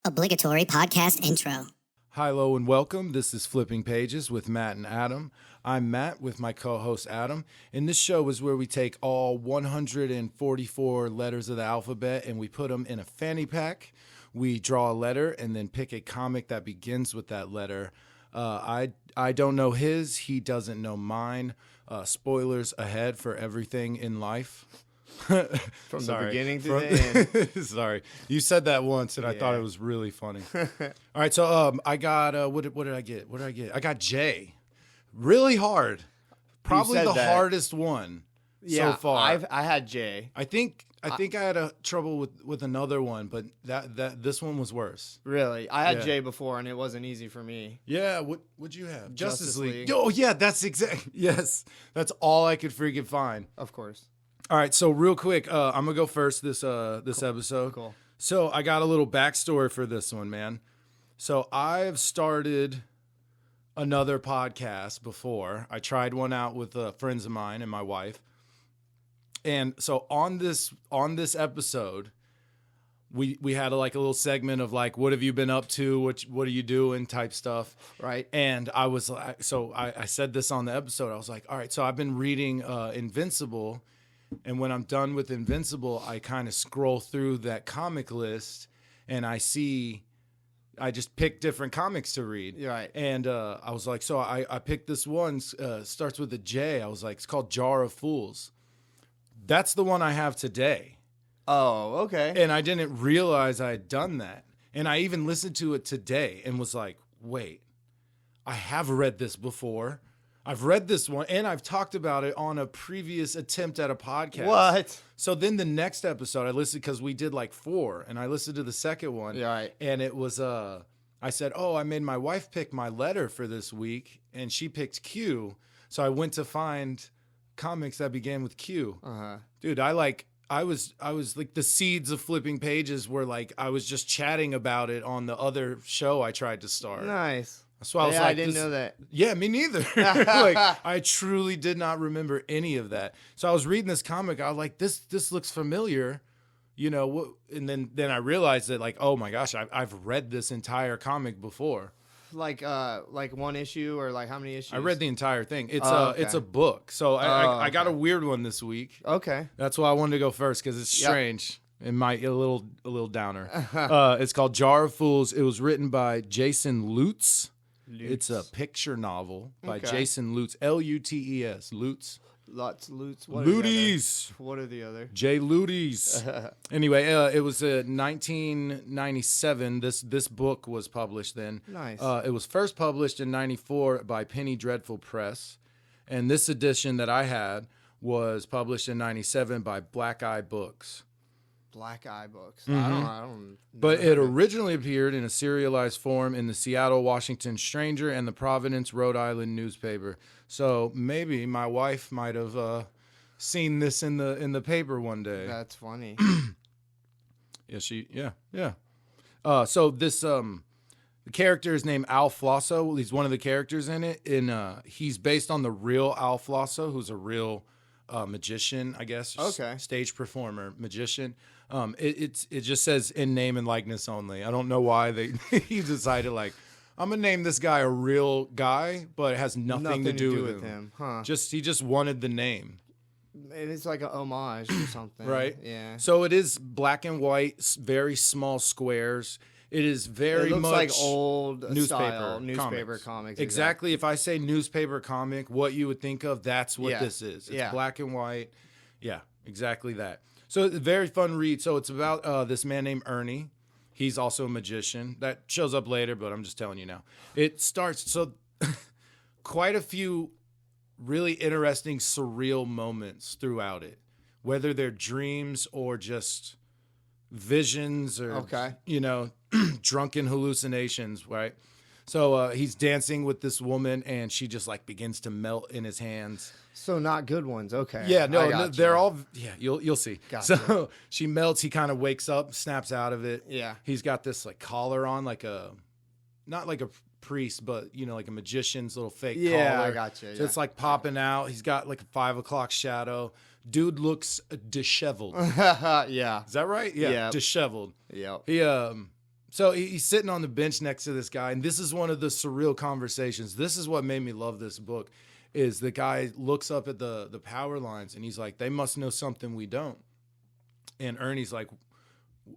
Obligatory podcast intro. Hi, hello, and welcome. This is Flipping Pages with Matt and Adam. I'm Matt with my co-host Adam, and this show is where we take all 144 letters of the alphabet and we put them in a fanny pack. We draw a letter and then pick a comic that begins with that letter. I don't know his, he doesn't know mine. Spoilers ahead for everything in life. From the beginning to the end. Sorry. You said that once, and I thought it was really funny. All right, so I got, what did I get? I got J. Really hard. Probably the hardest one so far. I had J. I think I had a trouble with another one, but this one was worse. Really? I had J before, and it wasn't easy for me. Yeah, what'd you have? Justice League. Oh, yeah, that's yes. That's all I could freaking find. Of course. All right, so real quick, I'm gonna go first this episode. Cool. So I got a little backstory for this one, man. So I've started another podcast before. I tried one out with friends of mine and my wife, and so on this episode, we had a little segment of what have you been up to, what are you doing type stuff, right? And I was I said this on the episode. I was like, all right, so I've been reading Invincible. And when I'm done with Invincible, I kind of scroll through that comic list and I just pick different comics to read. Right. And I was like, so I picked this one, starts with a J. I was like, it's called Jar of Fools. That's the one I have today. Oh, okay. And I didn't realize I had done that. And I even listened to it today and was like, wait, I have read this before. I've read this one, and I've talked about it on a previous attempt at a podcast. What? So then the next episode, I listened because we did 4, and I listened to the second one. Yeah, right. And it was, I said, I made my wife pick my letter for this week, and she picked Q. So I went to find comics that began with Q. Uh-huh. Dude, I was like the seeds of Flipping Pages were I was just chatting about it on the other show I tried to start. Nice. So I was I didn't know that. Yeah, me neither. I truly did not remember any of that. So I was reading this comic. I was like, this looks familiar, and then I realized that oh my gosh, I've read this entire comic before. Like one issue or how many issues? I read the entire thing. It's okay. it's a book. So I got a weird one this week. Okay. That's why I wanted to go first because it's strange. It might a little downer. It's called Jar of Fools. It was written by Jason Lutz. It's a picture novel by Jason Lutz, Lutz. Lutz. Lutz. Luties. What are the other? J. Luties. Anyway, it was 1997. This book was published then. Nice. It was first published in 94 by Penny Dreadful Press. And this edition that I had was published in 97 by Black Eye Books. Black Eye Books. Mm-hmm. I don't. But it originally appeared in a serialized form in the Seattle Washington Stranger and the Providence, Rhode Island newspaper. So maybe my wife might have seen this in the paper one day. That's funny. Yeah. So this the character is named Al Flosso. He's one of the characters in it, and he's based on the real Al Flosso, who's a real magician, I guess. Okay. Stage performer, magician. It just says in name and likeness only. I don't know why he decided I'm gonna name this guy a real guy, but it has nothing to do with him. Huh? He just wanted the name. It's like an homage or something, right? Yeah. So it is black and white, very small squares. It is very it looks much like old newspaper comics. Exactly. If I say newspaper comic, what you would think of, that's what this is. It's black and white. Yeah, exactly that. So it's a very fun read. So it's about this man named Ernie. He's also a magician. That shows up later, but I'm just telling you now. It starts, so quite a few really interesting, surreal moments throughout it, whether they're dreams or just visions or, drunken hallucinations, right? So he's dancing with this woman, and she just begins to melt in his hands. So not good ones, okay. Yeah, no, they're all. Yeah, you'll see. Gotcha. So she melts. He kind of wakes up, snaps out of it. Yeah. He's got this collar on, not like a priest, but like a magician's little fake collar. Yeah, I gotcha. So it's popping out. He's got a 5 o'clock shadow. Dude looks disheveled. Yeah. Is that right? Yeah. Yep. Disheveled. Yep. He So he's sitting on the bench next to this guy, and this is one of the surreal conversations. This is what made me love this book, is the guy looks up at the power lines, and he's like, they must know something we don't. And Ernie's like,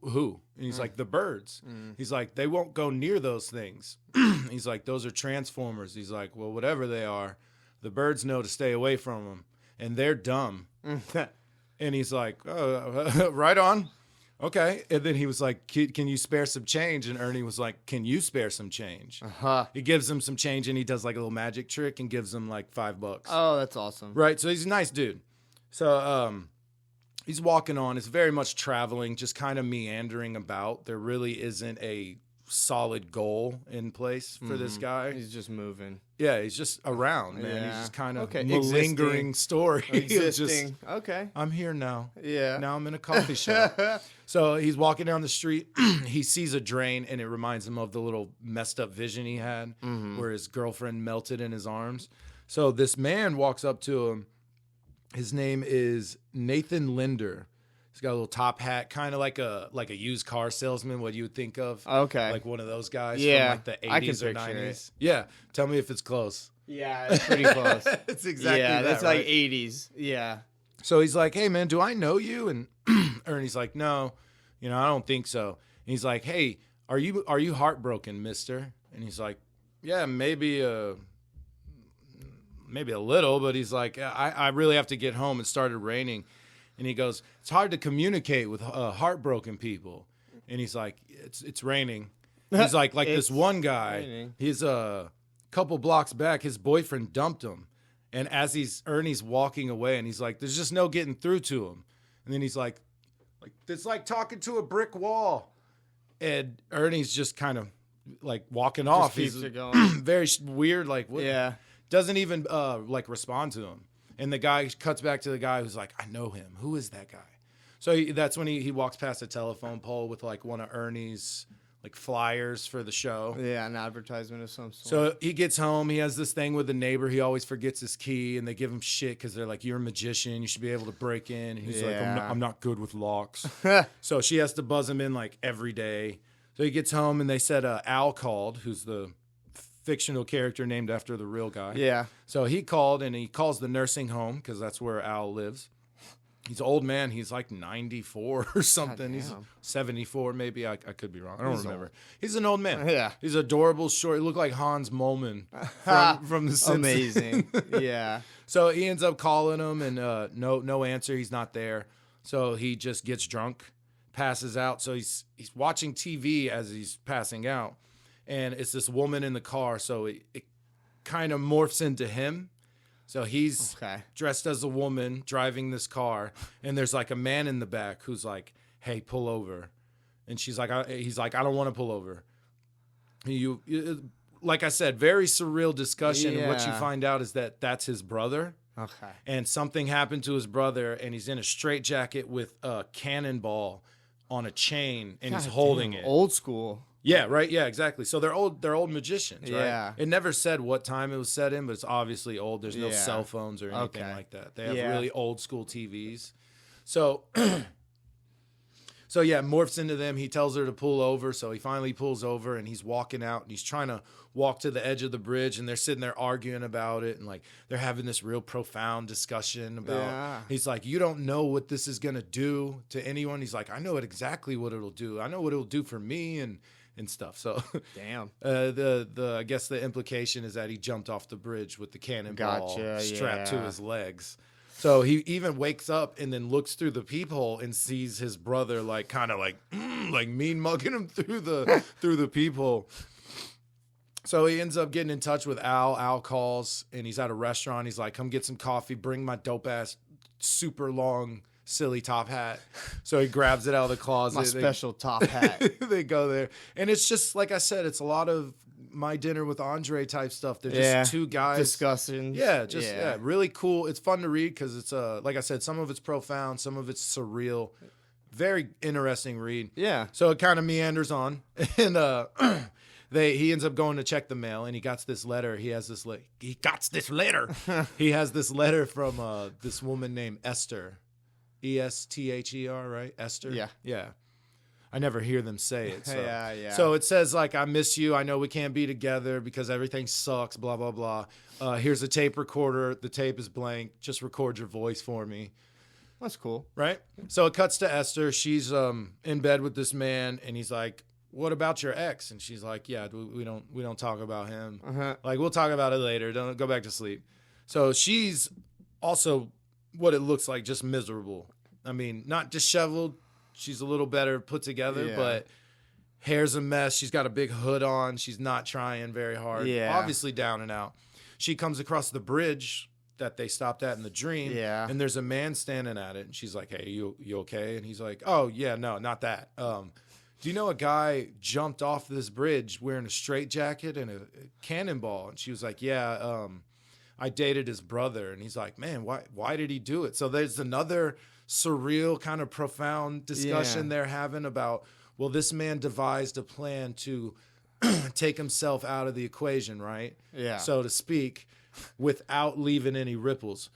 who? And he's like, the birds. He's like, they won't go near those things. He's like, those are transformers. He's like, well, whatever they are, the birds know to stay away from them, and they're dumb. And he's like, oh, right on. Okay. And then he was like, can you spare some change? And Ernie was like, can you spare some change? He gives him some change, and he does like a little magic trick and gives him like $5. Oh, that's awesome. Right. So he's a nice dude. So he's walking on. It's very much traveling, just kind of meandering about. There really isn't a solid goal in place for this guy. He's just moving. Yeah, he's just around, man. He's just kind of lingering story. Existing. Okay. I'm here now. Yeah. Now I'm in a coffee shop. So he's walking down the street. He sees a drain, and it reminds him of the little messed up vision he had where his girlfriend melted in his arms. So this man walks up to him. His name is Nathan Linder. He's got a little top hat, kind of like a used car salesman, what you would think of. Okay. Like one of those guys from like the 80s or 90s. It. Yeah. Tell me if it's close. Yeah, it's pretty close. It's exactly that, that's right? like 80s. Yeah. So he's like, hey, man, do I know you? And Ernie's like, no, I don't think so. And he's like, hey, are you heartbroken, mister? And he's like, yeah, maybe a little, but he's like, I really have to get home. It started raining. And he goes, it's hard to communicate with heartbroken people. And he's like, it's raining. He's like this one guy, raining. He's a couple blocks back, his boyfriend dumped him. And as Ernie's walking away, and he's like, there's just no getting through to him. And then he's like it's like talking to a brick wall. And Ernie's just kind of like walking off. Keeps it going. Very weird, like what? Yeah. Doesn't even like respond to him. And the guy cuts back to the guy who's like, I know him. Who is that guy? So that's when he walks past a telephone pole with like one of Ernie's like flyers for the show. Yeah, an advertisement of some sort. So he gets home. He has this thing with the neighbor. He always forgets his key, and they give him shit because they're like, you're a magician. You should be able to break in. And he's like, I'm not good with locks. So she has to buzz him in like every day. So he gets home, and they said Al called, who's the fictional character named after the real guy. Yeah. So he called, and he calls the nursing home because that's where Al lives. He's an old man. He's like 94 or something. He's 74 maybe. I could be wrong. I don't remember. He's an old man. Yeah. He's adorable, short. He looked like Hans Moleman from The Simpsons. Amazing. Yeah. So he ends up calling him, and no answer. He's not there. So he just gets drunk, passes out. So he's watching TV as he's passing out. And it's this woman in the car, so it kind of morphs into him. So he's dressed as a woman driving this car, and there's like a man in the back who's like, "Hey, pull over," and he's like, "I don't want to pull over." You like I said, very surreal discussion. Yeah. And what you find out is that that's his brother. Okay. And something happened to his brother, and he's in a straitjacket with a cannonball on a chain, and he's holding it. Old school. Yeah, right. Yeah, exactly. So they're old magicians, right? Yeah. It never said what time it was set in, but it's obviously old. There's no cell phones or anything like that. They have really old school TVs. So so yeah, morphs into them. He tells her to pull over. So he finally pulls over, and he's walking out, and he's trying to walk to the edge of the bridge, and they're sitting there arguing about it, and like they're having this real profound discussion about he's like, you don't know what this is gonna do to anyone. He's like, I know exactly what it'll do. I know what it'll do for me and stuff. So damn. I guess the implication is that he jumped off the bridge with the cannonball strapped to his legs. So he even wakes up and then looks through the peephole and sees his brother like kind of like mean mugging him through the peephole. So he ends up getting in touch with Al. Al calls, and he's at a restaurant. He's like, come get some coffee, bring my dope ass super long silly top hat. So he grabs it out of the closet. My special top hat. They go there. And it's just, like I said, it's a lot of My Dinner with Andre type stuff. They're just two guys discussing. Yeah, really cool. It's fun to read because it's, like I said, some of it's profound, some of it's surreal. Very interesting read. Yeah. So it kind of meanders on. And he ends up going to check the mail, and he got this letter. He has this He has this letter from this woman named Esther. Esther, right? Esther? Yeah. Yeah. I never hear them say it. So. Yeah. So it says like, I miss you. I know we can't be together because everything sucks, blah, blah, blah. Here's a tape recorder. The tape is blank. Just record your voice for me. That's cool. Right? So it cuts to Esther. She's in bed with this man, and he's like, what about your ex? And she's like, yeah, we don't talk about him. Like, we'll talk about it later. Don't go back to sleep. So she's also what it looks like, just miserable. I mean, not disheveled. She's a little better put together, but hair's a mess. She's got a big hood on. She's not trying very hard. Yeah. Obviously down and out. She comes across the bridge that they stopped at in the dream. Yeah. And there's a man standing at it. And she's like, hey, you okay? And he's like, oh, yeah, no, not that. Do you know a guy jumped off this bridge wearing a straitjacket and a cannonball? And she was like, yeah, I dated his brother. And he's like, man, why did he do it? So there's another surreal kind of profound discussion they're having about, well, this man devised a plan to take himself out of the equation, right? Yeah. So to speak, without leaving any ripples.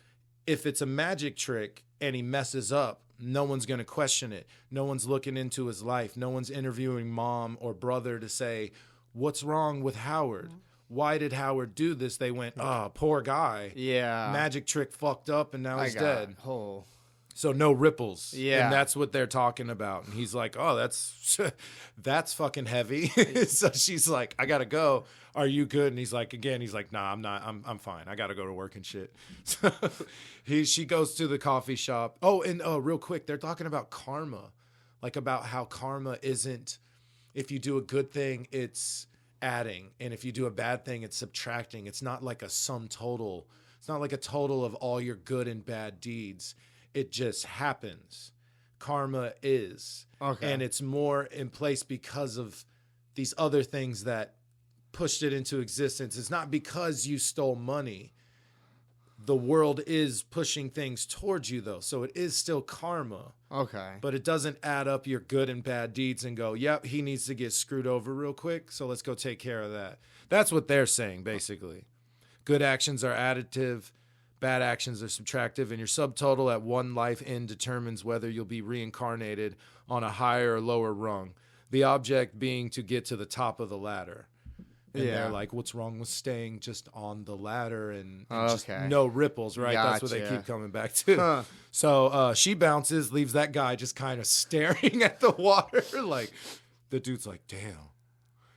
If it's a magic trick and he messes up, no one's going to question it. No one's looking into his life. No one's interviewing mom or brother to say, what's wrong with Howard? Why did Howard do this? They went, oh, poor guy. Yeah. Magic trick fucked up and now he's dead. Oh. So no ripples. Yeah. And that's what they're talking about. And he's like, oh, that's fucking heavy. So she's like, I got to go. Are you good? And he's like, nah, I'm not. I'm fine. I got to go to work and shit. So she goes to the coffee shop. Oh, and real quick, they're talking about karma. Like about how karma isn't, if you do a good thing, it's adding. And if you do a bad thing, it's subtracting. It's not like a sum total. It's not like a total of all your good and bad deeds. It just happens. Karma is. Okay. And it's more in place because of these other things that pushed it into existence. It's not because you stole money. The world is pushing things towards you, though. So it is still karma. Okay. But it doesn't add up your good and bad deeds and go, yep, he needs to get screwed over real quick, so let's go take care of that. That's what they're saying, basically. Good actions are additive. Bad actions are subtractive, and your subtotal at one life end determines whether you'll be reincarnated on a higher or lower rung. The object being to get to the top of the ladder. And they're like, what's wrong with staying just on the ladder and just no ripples, right? Gotcha. That's what they keep coming back to. So she bounces, leaves that guy just kind of staring at the water. Like, the dude's like, damn,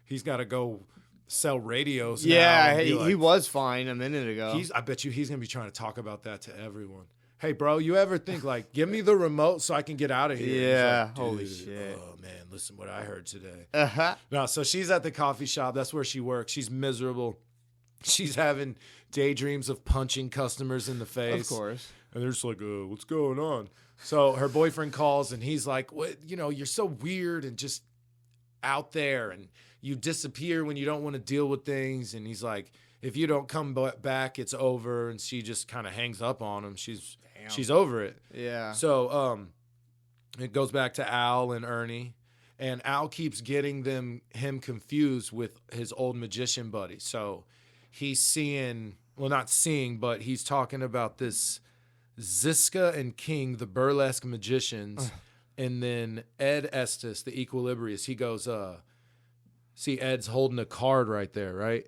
he's got to go sell radios now. Yeah, like, he was fine a minute ago. I bet you he's going to be trying to talk about that to everyone. Hey, bro, you ever think, like, give me the remote so I can get out of here? Yeah, like, holy shit. Oh, man, listen what I heard today. Uh-huh. No, so she's at the coffee shop. That's where she works. She's miserable. She's having daydreams of punching customers in the face. Of course. And they're just like, what's going on? So her boyfriend calls, and he's like, what? You know, you're so weird and just out there, and you disappear when you don't want to deal with things. And he's like, if you don't come back, it's over. And she just kind of hangs up on him. She's over it. Yeah. So it goes back to Al and Ernie. And Al keeps getting him confused with his old magician buddy. So he's seeing, well, not seeing, but he's talking about this Ziska and King, the burlesque magicians. And then Ed Estes, the equilibriist, he goes, see, Ed's holding a card right there, right?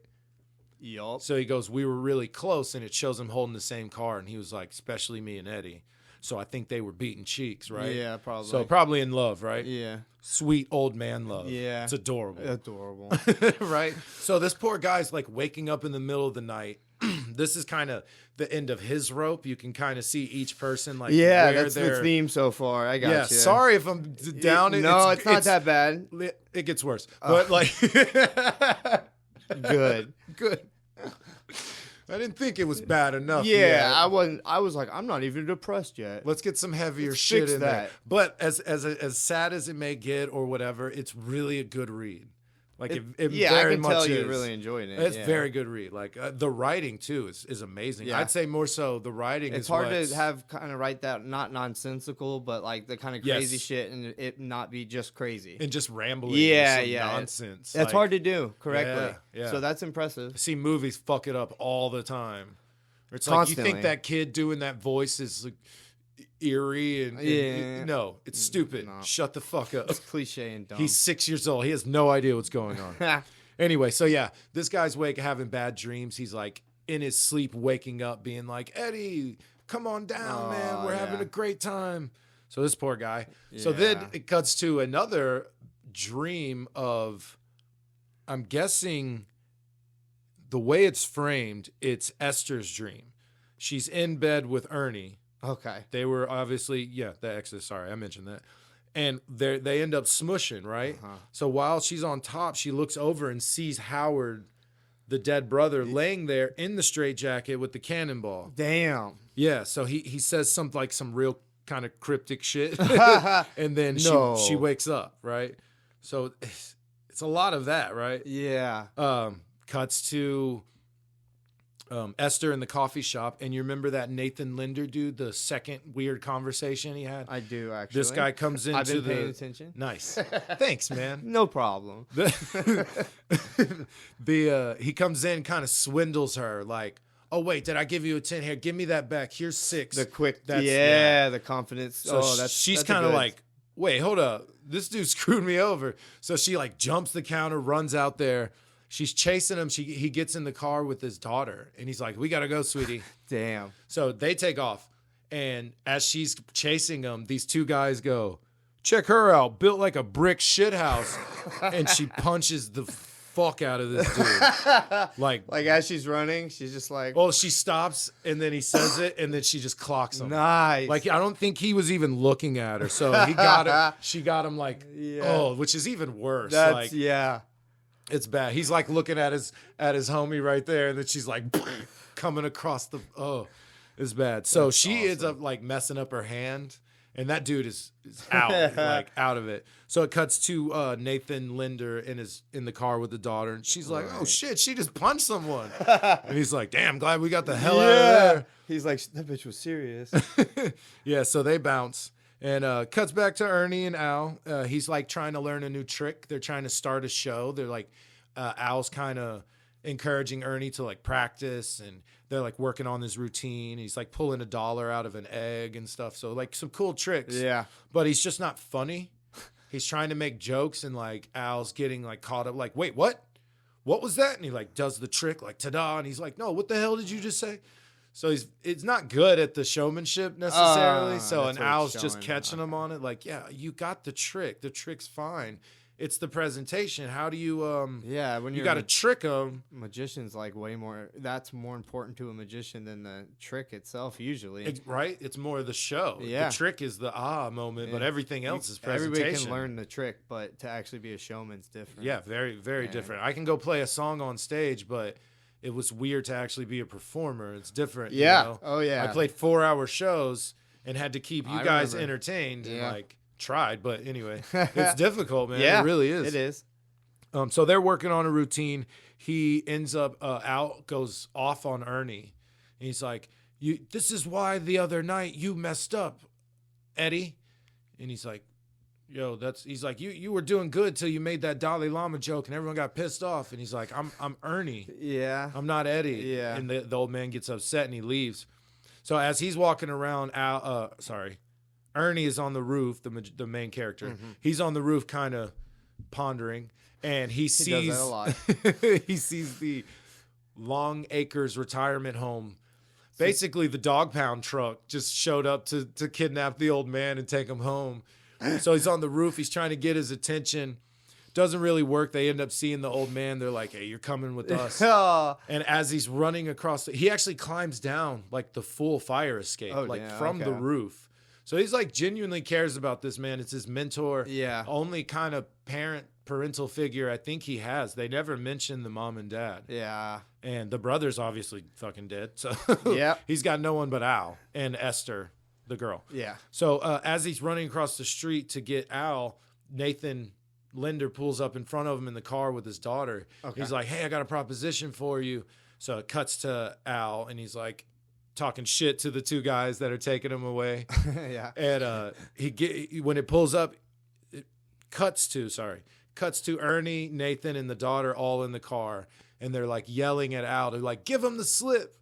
Yup. So he goes, we were really close, and it shows him holding the same card. And he was like, especially me and Eddie. So I think they were beating cheeks, right? Yeah, probably. So probably in love, right? Yeah. Sweet old man love. Yeah. It's adorable. Adorable. Right? So this poor guy's like waking up in the middle of the night. This is kind of the end of his rope. You can kind of see each person like that's the theme so far. I got you. Yeah, sorry if I'm down. No, it's not that bad. It gets worse. But like Good. I didn't think it was bad enough. Yeah, yet. I wasn't. I was like, I'm not even depressed yet. Let's get some heavier Let's shit fix in that. there. But as sad as it may get or whatever, it's really a good read. Like it yeah, very I can much tell is. you really enjoyed it. It's very good read. Like the writing too is amazing. Yeah. I'd say more so the writing. It's is hard to have kind of write that not nonsensical, but like the kind of crazy Yes. shit and it not be just crazy. and just rambling. Yeah, with some yeah. nonsense. That's Like, hard to do correctly. Yeah. So that's impressive. I see movies fuck it up all the time. It's like you Constantly. think that kid doing that voice is like, eerie and no, it's stupid. No. Shut the fuck up. It's cliche and dumb. He's 6 years old. He has no idea what's going on. Anyway, so yeah, this guy's having bad dreams. He's like in his sleep, waking up, being like, Eddie, come on down, man. We're having a great time. So this poor guy. Yeah. So then it cuts to another dream of, I'm guessing the way it's framed, it's Esther's dream. She's in bed with Ernie. Okay. They were obviously, the exes. Sorry, I mentioned that. And they end up smushing, right? Uh-huh. So while she's on top, she looks over and sees Howard, the dead brother, laying there in the straitjacket with the cannonball. Damn. Yeah, so he says some real kind of cryptic shit. And then she wakes up, right? So it's a lot of that, right? Yeah. Cuts to Esther in the coffee shop, and you remember that Nathan Linder dude, the second weird conversation he had? I do, actually. This guy comes into I've been paying attention. Nice. Thanks, man. No problem. He comes in, kind of swindles her, like, oh, wait, did I give you a 10 here? Give me that back. Here's 6. The quick, the confidence. So she's kind of like, wait, hold up. This dude screwed me over. So she like jumps the counter, runs out there. She's chasing him. He gets in the car with his daughter, and he's like, we got to go, sweetie. Damn. So they take off. And as she's chasing him, these two guys go, check her out, built like a brick shit house. And she punches the fuck out of this dude. Like as she's running, she's just like, well, she stops, and then he says it, and then she just clocks him. Nice. Like, I don't think he was even looking at her. So he got her. She got him like, which is even worse. That's, it's bad. He's like looking at his homie right there, and then she's like coming across it's bad. So she ends up like messing up her hand, and that dude is out, like out of it. So it cuts to Nathan Linder in the car with the daughter, and she's like, oh shit, she just punched someone. And he's like, damn, glad we got the hell out of there. He's like, that bitch was serious. Yeah, so they bounce. And cuts back to Ernie and Al. He's like trying to learn a new trick. They're trying to start a show. They're like, Al's kind of encouraging Ernie to like practice, and they're like working on his routine. He's like pulling $1 out of an egg and stuff. So like some cool tricks. Yeah. But he's just not funny. He's trying to make jokes, and like Al's getting like caught up. Like, wait, what? What was that? And he like does the trick like ta-da, and he's like, no, what the hell did you just say? So it's not good at the showmanship necessarily. And Al's just catching him on it. Like, yeah, you got the trick. The trick's fine. It's the presentation. How do you when you got to trick them. Magician's like way more. That's more important to a magician than the trick itself usually. Right? It's more the show. Yeah. The trick is the moment, but everything else is presentation. Everybody can learn the trick, but to actually be a showman's different. Yeah, very, very different. I can go play a song on stage, but it was weird to actually be a performer. It's different. Yeah. You know? Oh, yeah. I played 4-hour shows and had to keep you guys entertained. And like tried, but anyway, it's difficult, man. Yeah, it really is. It is. So they're working on a routine. He ends up Al goes off on Ernie. And he's like, this is why the other night you messed up, Eddie. And he's like, yo, he's like, you were doing good till you made that Dalai Lama joke and everyone got pissed off. And he's like, I'm Ernie. Yeah. I'm not Eddie. Yeah. And the old man gets upset and he leaves. So as he's walking around, Ernie is on the roof, the main character. Mm-hmm. He's on the roof kind of pondering, and he sees does that a lot. he sees the Long Acres retirement home. Basically, the dog pound truck just showed up to kidnap the old man and take him home. So he's on the roof. He's trying to get his attention. Doesn't really work. They end up seeing the old man. They're like, hey, you're coming with us. And as he's running across, he actually climbs down like the full fire escape, from the roof. So he's like genuinely cares about this man. It's his mentor. Yeah. Only kind of parental figure I think he has. They never mention the mom and dad. Yeah. And the brother's obviously fucking dead. So yeah, he's got no one but Al and Esther, the girl. Yeah. So as he's running across the street to get Al, Nathan Linder pulls up in front of him in the car with his daughter. Okay. He's like, hey, I got a proposition for you. So it cuts to Al, and he's like talking shit to the two guys that are taking him away. Yeah. And when it pulls up, it cuts to Ernie, Nathan, and the daughter all in the car. and they're like yelling at Al. They're like, give him the slip.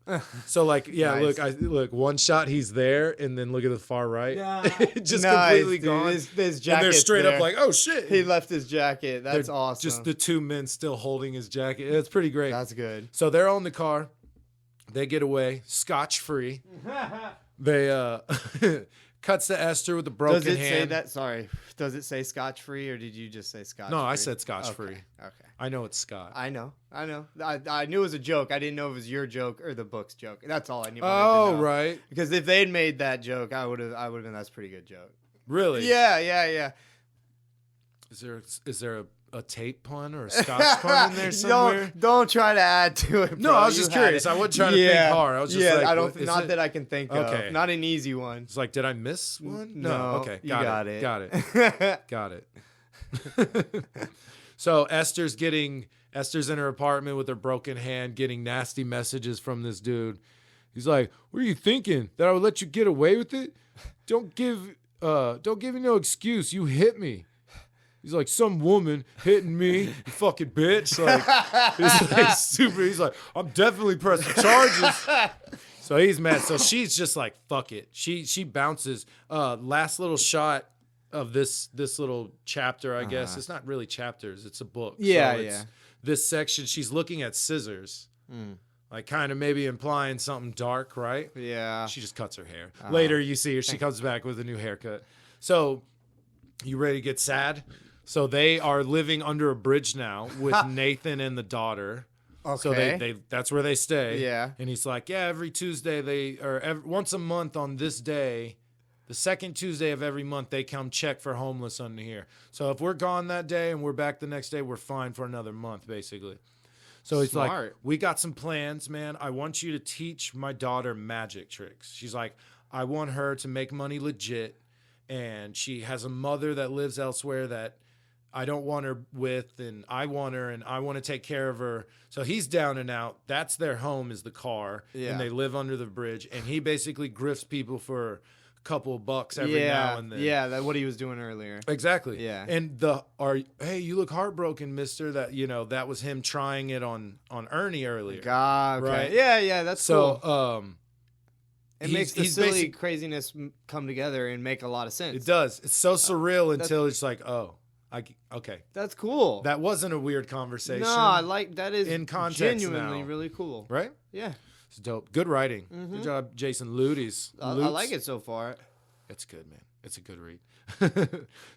So like, yeah, nice. Look, one shot he's there, and then look at the far right, just completely gone. His jacket, and they're straight up like, oh shit, he left his jacket. That's awesome. Just the two men still holding his jacket. It's pretty great. That's good. So they're on the car. They get away scotch free. They cuts to Esther with a broken hand. Does it say that? Sorry. Does it say scotch free, or did you just say scotch free? No, I said scotch free. Okay. I know it's Scott. I know. I knew it was a joke. I didn't know if it was your joke or the book's joke. That's all I knew. Oh, right. Because if they'd made that joke, I would have been, that's a pretty good joke. Really? Yeah. Is there a tape pun or a scotch pun in there somewhere? Don't try to add to it. No, I was just curious. I wasn't trying to think hard. I was just like, I don't. Not that I can think of. Not an easy one. It's like, did I miss one? No. Okay. Got it. Got it. So Esther's in her apartment with her broken hand, getting nasty messages from this dude. He's like, "What are you thinking? That I would let you get away with it? Don't give me no excuse. You hit me." He's like, some woman hitting me, you fucking bitch. He's like, I'm definitely pressing charges. So he's mad. So she's just like, fuck it. She bounces. Last little shot of this little chapter, I guess. It's not really chapters. It's a book. Yeah, so it's this section, she's looking at scissors. Like kind of maybe implying something dark, right? Yeah. She just cuts her hair. Later you see her. She comes back with a new haircut. So you ready to get sad? So they are living under a bridge now with Nathan and the daughter. Okay. So they that's where they stay. Yeah. And he's like, yeah, every Tuesday once a month on this day, the second Tuesday of every month, they come check for homeless under here. So if we're gone that day and we're back the next day, we're fine for another month, basically. So he's like, we got some plans, man. I want you to teach my daughter magic tricks. She's like, I want her to make money legit. And she has a mother that lives elsewhere that I don't want her with, and I want her, and I want to take care of her. So he's down and out. That's their home, is the car. And they live under the bridge. And he basically grifts people for a couple of bucks every now and then. Yeah, that's what he was doing earlier. Exactly. Yeah. And hey, you look heartbroken, mister. That was him trying it on Ernie earlier. God, okay. Right? Yeah, that's cool. So, it makes the silly craziness come together and make a lot of sense. It does. It's so surreal until it's like, oh. Okay. That's cool. That wasn't a weird conversation. No, I like that. Is in context genuinely now. Really cool. Right? Yeah. It's dope. Good writing. Mm-hmm. Good job, Jason Ludes. I like it so far. It's good, man. It's a good read.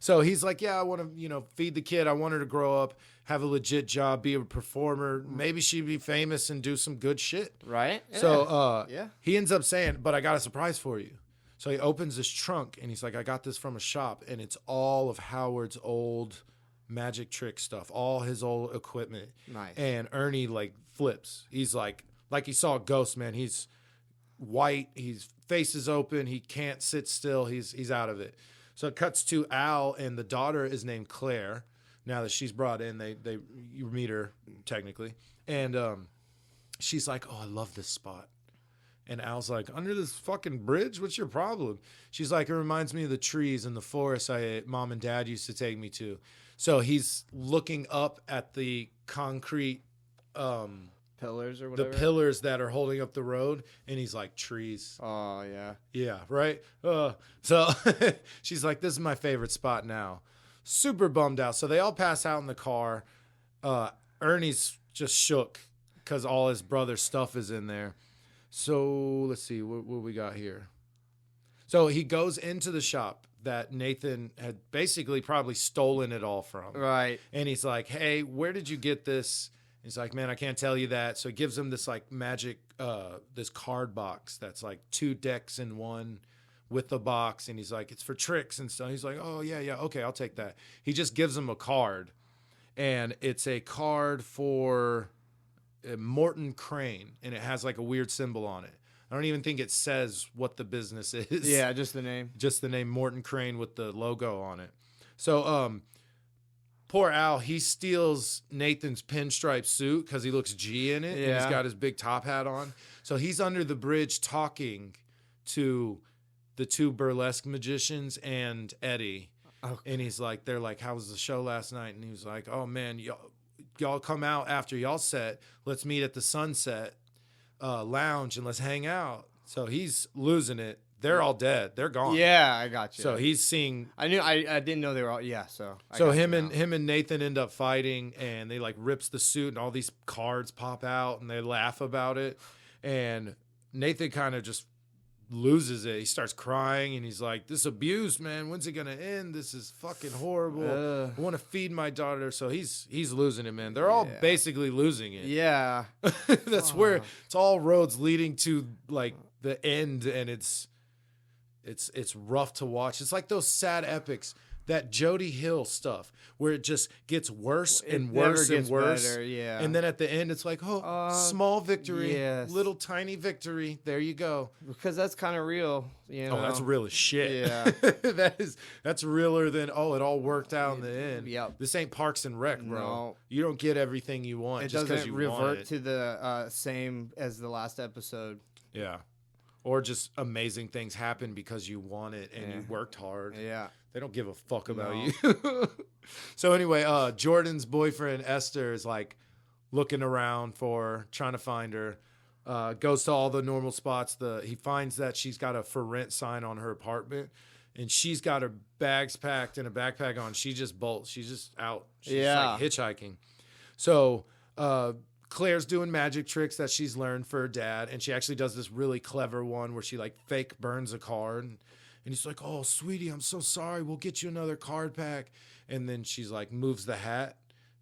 So he's like, yeah, I want to, feed the kid. I want her to grow up, have a legit job, be a performer. Maybe she'd be famous and do some good shit. Right? Yeah. So he ends up saying, but I got a surprise for you. So he opens this trunk and he's like, I got this from a shop, and it's all of Howard's old magic trick stuff, all his old equipment. Nice. And Ernie flips. He's like he saw a ghost, man. He's white. His face is open. He can't sit still. He's out of it. So it cuts to Al, and the daughter is named Claire. Now that she's brought in, you meet her technically, and she's like, oh, I love this spot. And Al's like, under this fucking bridge? What's your problem? She's like, it reminds me of the trees and the forest Mom and Dad used to take me to. So he's looking up at the concrete pillars or whatever. The pillars that are holding up the road, and he's like, trees. Oh, yeah. Yeah, right? So she's like, this is my favorite spot now. Super bummed out. So they all pass out in the car. Ernie's just shook because all his brother's stuff is in there. So let's see what we got here. So he goes into the shop that Nathan had basically probably stolen it all from. Right. And he's like, hey, where did you get this? He's like, man, I can't tell you that. So he gives him this magic, this card box that's like 2 decks in one with the box. And he's like, it's for tricks and stuff. He's like, oh, yeah, okay, I'll take that. He just gives him a card. And it's a card for Morton Crane, and it has like a weird symbol on it. I don't even think it says what the business is. Yeah, just the name. Just the name Morton Crane with the logo on it. So poor Al, he steals Nathan's pinstripe suit because he looks G in it. Yeah. And he's got his big top hat on. So he's under the bridge talking to the 2 burlesque magicians and Eddie. Okay. And he's like, they're like, how was the show last night? And he was like, oh man, y'all come out after y'all set. Let's meet at the Sunset Lounge and let's hang out. So he's losing it. They're all dead. They're gone. Yeah, I got you. So he's seeing. I didn't know they were all. Yeah, so. So him and Nathan end up fighting, and they like rips the suit, and all these cards pop out, and they laugh about it, and Nathan kind of just loses it. He starts crying, and he's like, "This abuse, man. When's it gonna end? This is fucking horrible. I want to feed my daughter." So he's losing it, man. They're all basically losing it. Yeah, that's where it's all roads leading to like the end, and it's rough to watch. It's like those sad epics, that Jody Hill stuff, where it just gets worse and worse and worse. Better, yeah. And then at the end, it's like, small victory, little tiny victory. There you go. Because that's kind of real. You know? Oh, that's real as shit. Yeah. that's realer than, it all worked out in the end. Yep. This ain't Parks and Rec, bro. No. You don't get everything you want just because you want it. It doesn't revert to the same as the last episode. Yeah. Or just amazing things happen because you want it and you worked hard. Yeah. They don't give a fuck about you. So anyway, Jordan's boyfriend, Esther, is like looking around trying to find her. Goes to all the normal spots. He finds that she's got a for rent sign on her apartment, and she's got her bags packed and a backpack on. She just bolts. She's just out. She's like hitchhiking. So, Claire's doing magic tricks that she's learned for her dad, and she actually does this really clever one where she like fake burns a card, and he's like, "Oh, sweetie, I'm so sorry. We'll get you another card pack." And then she's like, moves the hat,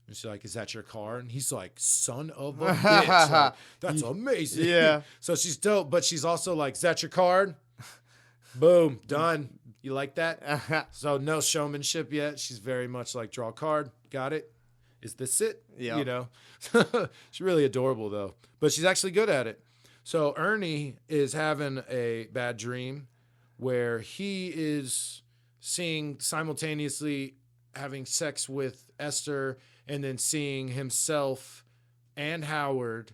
and she's like, "Is that your card?" And he's like, "Son of a bitch, like, that's amazing." Yeah. So she's dope, but she's also like, "Is that your card?" Boom, done. You like that? So no showmanship yet. She's very much like, draw a card, got it. Is this it? Yeah. You know, she's really adorable though, but she's actually good at it. So Ernie is having a bad dream where he is seeing simultaneously having sex with Esther and then seeing himself and Howard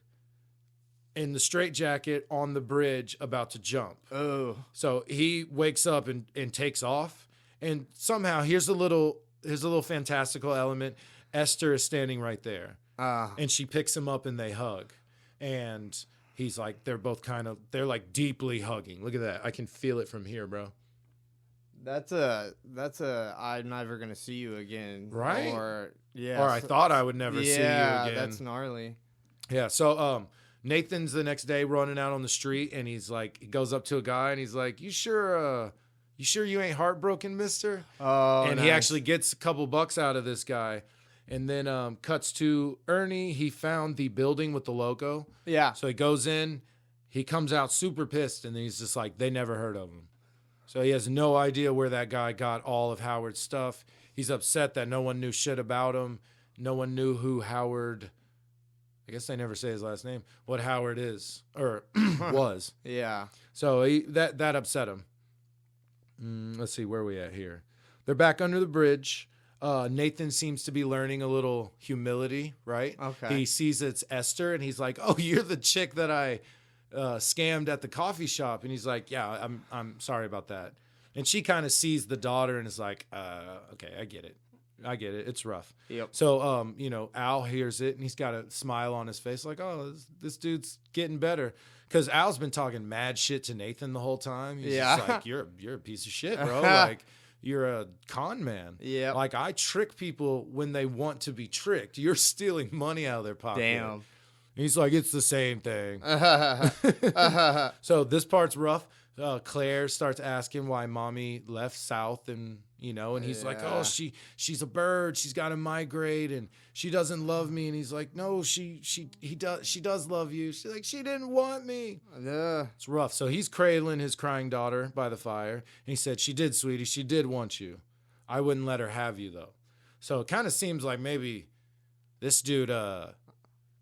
in the straitjacket on the bridge about to jump. Oh. So he wakes up and takes off. And somehow here's a little fantastical element. Esther is standing right there, and she picks him up and they hug, and he's like, they're like deeply hugging. Look at that. I can feel it from here, bro. That's I'm never going to see you again. Right. Or I thought I would never see you again. Yeah, that's gnarly. Yeah. So, Nathan's the next day running out on the street, and he goes up to a guy and he's like, you sure you ain't heartbroken, mister? Oh, and he actually gets a couple bucks out of this guy. And then cuts to Ernie. He found the building with the logo. Yeah. So he goes in. He comes out super pissed, and then he's just like, they never heard of him. So he has no idea where that guy got all of Howard's stuff. He's upset that no one knew shit about him. No one knew who Howard, I guess they never say his last name, what Howard is or was. Yeah. So that upset him. Let's see, where are we at here? They're back under the bridge. Nathan seems to be learning a little humility, right? Okay. He sees it's Esther, and he's like, "Oh, you're the chick that I scammed at the coffee shop." And he's like, "Yeah, I'm sorry about that." And she kind of sees the daughter and is like, "Okay, I get it. It's rough." Yep. So, Al hears it, and he's got a smile on his face, like, "Oh, this dude's getting better." Because Al's been talking mad shit to Nathan the whole time. He's just like, "You're a piece of shit, bro." Like. You're a con man. Yeah. Like, I trick people when they want to be tricked. You're stealing money out of their pocket. Damn. And he's like, it's the same thing. So this part's rough. Claire starts asking why mommy left south, and he's like, "Oh, she's a bird. She's got to migrate, and she doesn't love me." And he's like, "No, she does love you." She's like, "She didn't want me." It's rough. So he's cradling his crying daughter by the fire, and he said, "She did, sweetie. She did want you. I wouldn't let her have you though." So it kind of seems like maybe this dude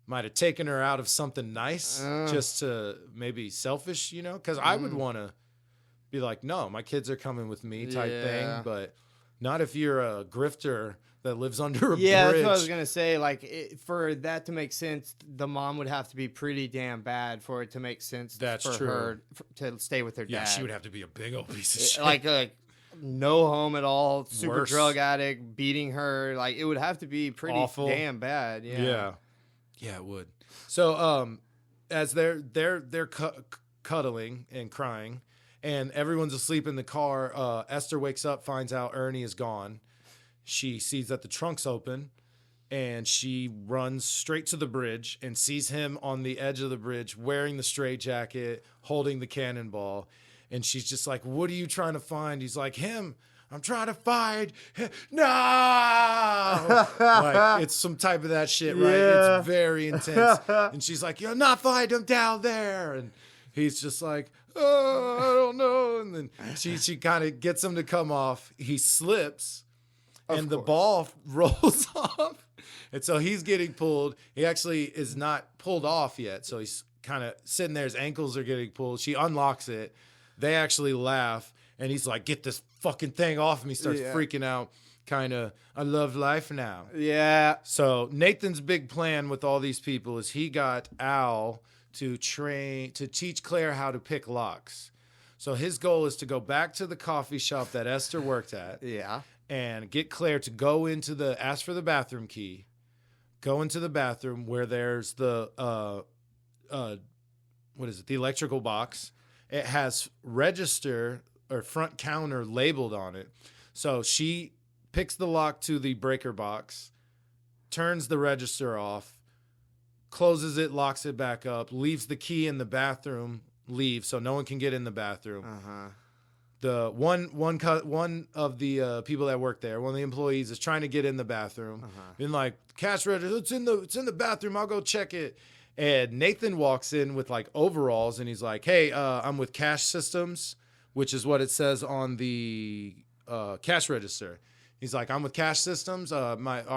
might have taken her out of something nice just to maybe selfish, because I would want to be like, "No, my kids are coming with me," type thing, but not if you're a grifter that lives under a bridge. Yeah, that's what I was going to say. Like, for that to make sense, the mom would have to be pretty damn bad for it to make sense That's for true. her to stay with her dad. Yeah, she would have to be a big old piece of shit. Like no home at all, super Worse. drug addict, beating her. Like, it would have to be pretty Awful. damn bad. Yeah, it would. So as they're cuddling and crying, and everyone's asleep in the car, Esther wakes up, finds out Ernie is gone. She sees that the trunk's open, and she runs straight to the bridge and sees him on the edge of the bridge wearing the straitjacket, holding the cannonball. And she's just like, what are you trying to find? He's like, him. I'm trying to find him. No! Like, it's some type of that shit, right? Yeah. It's very intense. And she's like, you'll not find him down there. And he's just like, oh, I don't know. And then she kind of gets him to come off. He slips, and the ball rolls off. And so he's getting pulled. He actually is not pulled off yet. So he's kind of sitting there. His ankles are getting pulled. She unlocks it. They actually laugh. And he's like, get this fucking thing off me. Starts freaking out. Kind of, I love life now. Yeah. So Nathan's big plan with all these people is he got Al to teach Claire how to pick locks. So his goal is to go back to the coffee shop that Esther worked at. Yeah. And get Claire to ask for the bathroom key. Go into the bathroom where there's the, the electrical box. It has register or front counter labeled on it. So she picks the lock to the breaker box, turns the register off, closes it, locks it back up, leaves the key in the bathroom, leaves so no one can get in the bathroom. Uh-huh. The one of the people that work there, one of the employees, is trying to get in the bathroom. Been like, cash register, it's in the bathroom. I'll go check it. And Nathan walks in with like overalls, and he's like, "Hey, I'm with Cash Systems," which is what it says on the cash register. He's like, "I'm with Cash Systems. Our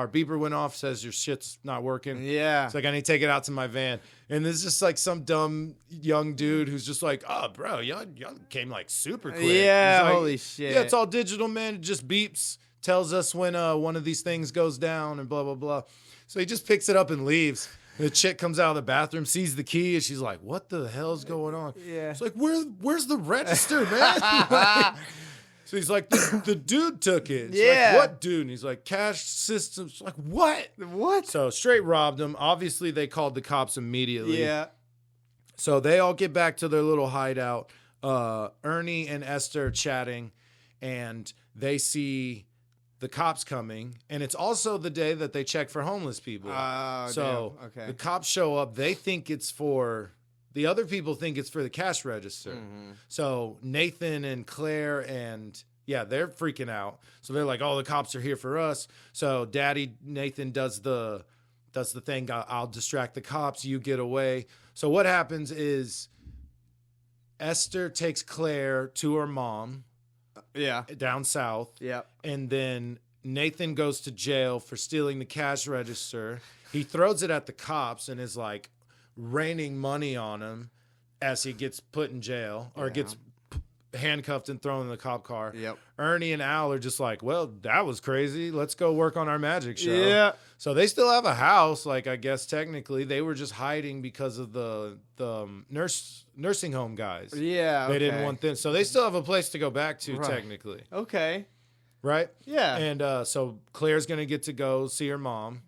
beeper went off, says your shit's not working." Yeah. It's like, I need to take it out to my van. And there's just like some dumb young dude who's just like, "Oh, bro, y'all came like super quick." Yeah, like, holy shit. Yeah, it's all digital, man. It just beeps, tells us when one of these things goes down and blah, blah, blah. So he just picks it up and leaves. The chick comes out of the bathroom, sees the key, and she's like, what the hell's going on? Yeah. It's like, where's the register, man? Like, so he's like, the dude took it. She's like, what dude? And he's like, Cash Systems. Like, what? What? So straight robbed him. Obviously, they called the cops immediately. Yeah. So they all get back to their little hideout. Ernie and Esther chatting, and they see the cops coming, and it's also the day that they check for homeless people. So okay. The cops show up. They think it's for the other people think it's for the cash register. Mm-hmm. So Nathan and Claire and they're freaking out. So they're like, "Oh, the cops are here for us." So Daddy Nathan does the thing. I'll distract the cops. You get away. So what happens is Esther takes Claire to her mom. Yeah. Down south. Yeah. And then Nathan goes to jail for stealing the cash register. He throws it at the cops and is like raining money on him as he gets put in jail or gets handcuffed and thrown in the cop car. Yep. Ernie and Al are just like, well, that was crazy. Let's go work on our magic show. Yeah. So they still have a house. Like, I guess technically they were just hiding because of the nursing home guys. Yeah. They didn't want them. So they still have a place to go back to technically. Okay. Right? Yeah. And so Claire's going to get to go see her mom.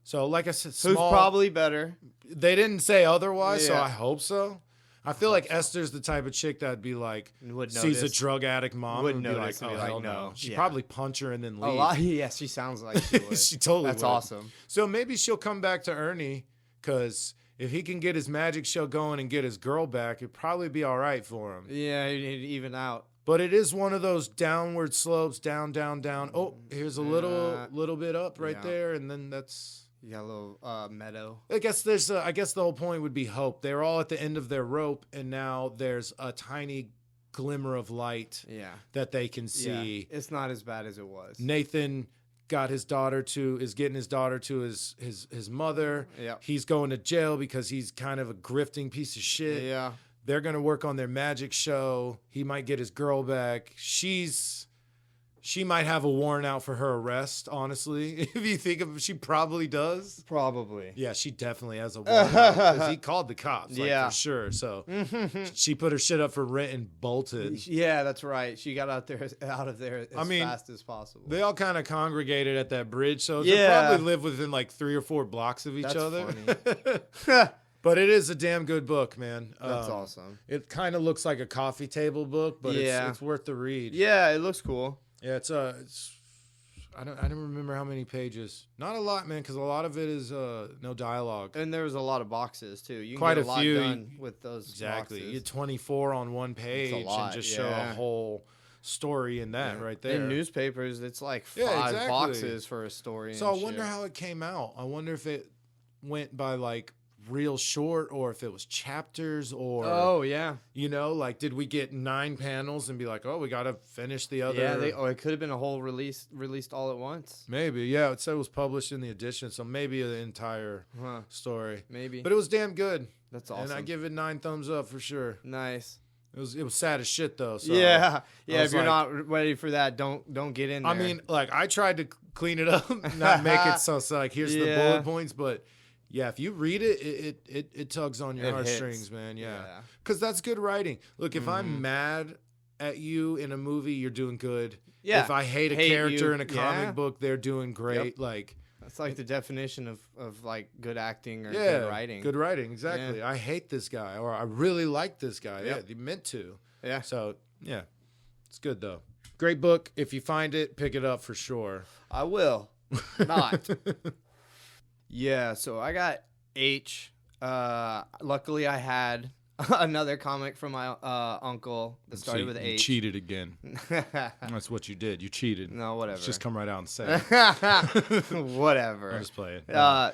So like I said, who's probably better. They didn't say otherwise, so I hope so. I feel like Esther's the type of chick that'd be like, sees a drug addict mom Wouldn't and be notice like, and oh, be hell like, no. no. She'd Yeah. probably punch her and then leave. A lot. Yeah, she sounds like she would. She totally That's would. awesome. So maybe she'll come back to Ernie, because if he can get his magic show going and get his girl back, it'd probably be all right for him. Yeah, you need to even out. But it is one of those downward slopes, down, down, down. Oh, here's a little bit up right there, and then that's... You got a little meadow. I guess the whole point would be hope. They were all at the end of their rope, and now there's a tiny glimmer of light that they can see. Yeah. It's not as bad as it was. Nathan is getting his daughter to his mother. Yeah. He's going to jail because he's kind of a grifting piece of shit. Yeah. They're going to work on their magic show. He might get his girl back. She's She might have a warrant out for her arrest, honestly. If you think of it, she probably does. Probably. Yeah, she definitely has a warrant out because he called the cops, for sure. So she put her shit up for rent and bolted. Yeah, that's right. She got out of there as fast as possible. They all kind of congregated at that bridge, so they probably live within like 3 or 4 blocks of each other. Funny. But it is a damn good book, man. That's awesome. It kind of looks like a coffee table book, but it's worth the read. Yeah, it looks cool. Yeah, it's I don't remember how many pages. Not a lot, man, because a lot of it is no dialogue. And there's a lot of boxes too. You can Quite get a few done with those. Exactly. Boxes. You get 24 on one page and just show a whole story in that right there. In newspapers, it's like 5 boxes for a story. So I wonder how it came out. I wonder if it went by like real short or if it was chapters or like did we get 9 panels and be like, oh, we gotta finish the other it could have been a whole released all at once. Maybe it said it was published in the edition, so maybe the entire story, maybe, but it was damn good. That's awesome, and I give it 9 thumbs up for sure. Nice. It was sad as shit though, so if you're not ready for that, don't get in there. I mean, like, I tried to clean it up, not make it so like here's the bullet points, but yeah, if you read it, it tugs on your heartstrings, man. Yeah, because that's good writing. Look, if I'm mad at you in a movie, you're doing good. Yeah. If I hate a character in a comic book, they're doing great. Yep. Like that's like the definition of like good acting or good writing. Good writing, exactly. Yeah. I hate this guy, or I really like this guy. Yep. Yeah, you meant to. Yeah. So yeah, it's good though. Great book. If you find it, pick it up for sure. I will. Not. Yeah, so I got H. Luckily, I had another comic from my uncle that started with H. You cheated again. That's what you did. You cheated. No, whatever. Just come right out and say it. Whatever. I'm just playing.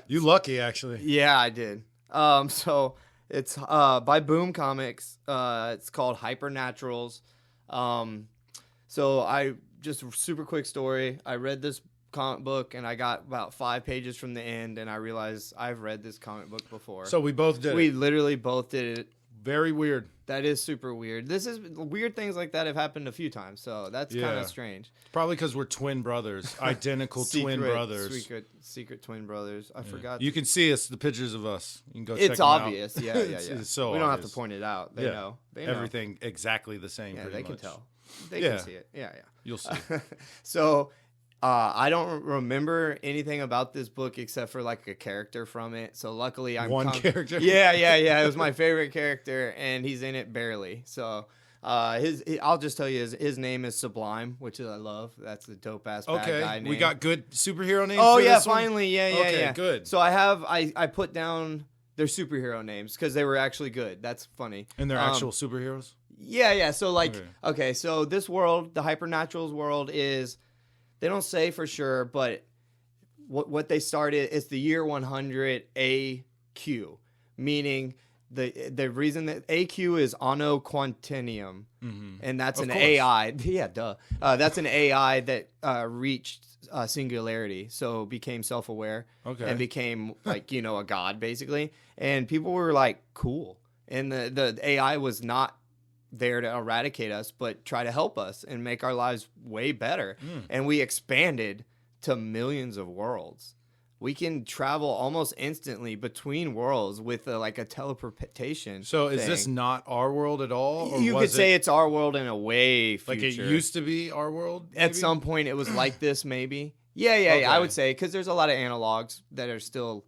You lucky, actually. Yeah, I did. So it's by Boom Comics. It's called Hypernaturals. So I just super quick story. I read this comic book and I got about 5 pages from the end and I realized I've read this comic book before. So we both did We literally both did it. Very weird. That is super weird. Weird things like that have happened a few times, so that's kind of strange. Probably because we're twin brothers, identical twin brothers. Secret twin brothers. I forgot. You can see us, the pictures of us. You can go check them obvious. out. Yeah. It's so we don't obvious. have to point it out. They know. Everything exactly the same. Yeah, pretty they much. can tell. They can see it. Yeah. You'll see. So I don't remember anything about this book except for like a character from it. So luckily I'm character. Yeah. It was my favorite character and he's in it barely. So I'll just tell you his name is Sublime, which I love. That's a dope ass bad guy name. We got good superhero names. Oh for yeah, this one? finally. Yeah. Good. So I put down their superhero names because they were actually good. That's funny. And they're actual superheroes? Yeah. So like okay, so this world, the Hypernaturals world is, they don't say for sure, but what they started is the year 100 AQ, meaning the reason that AQ is Anno Quantinium, and that's an AI. Yeah, duh. That's an AI that reached singularity, so became self-aware and became like a god basically. And people were like, cool, and the AI was not there to eradicate us, but try to help us and make our lives way better. And we expanded to millions of worlds. We can travel almost instantly between worlds with a teleportation. So is this not our world at all? Or you could say it's our world in a way future. Like it used to be our world? Maybe? At some point it was like this maybe. Yeah, I would say, because there's a lot of analogs that are still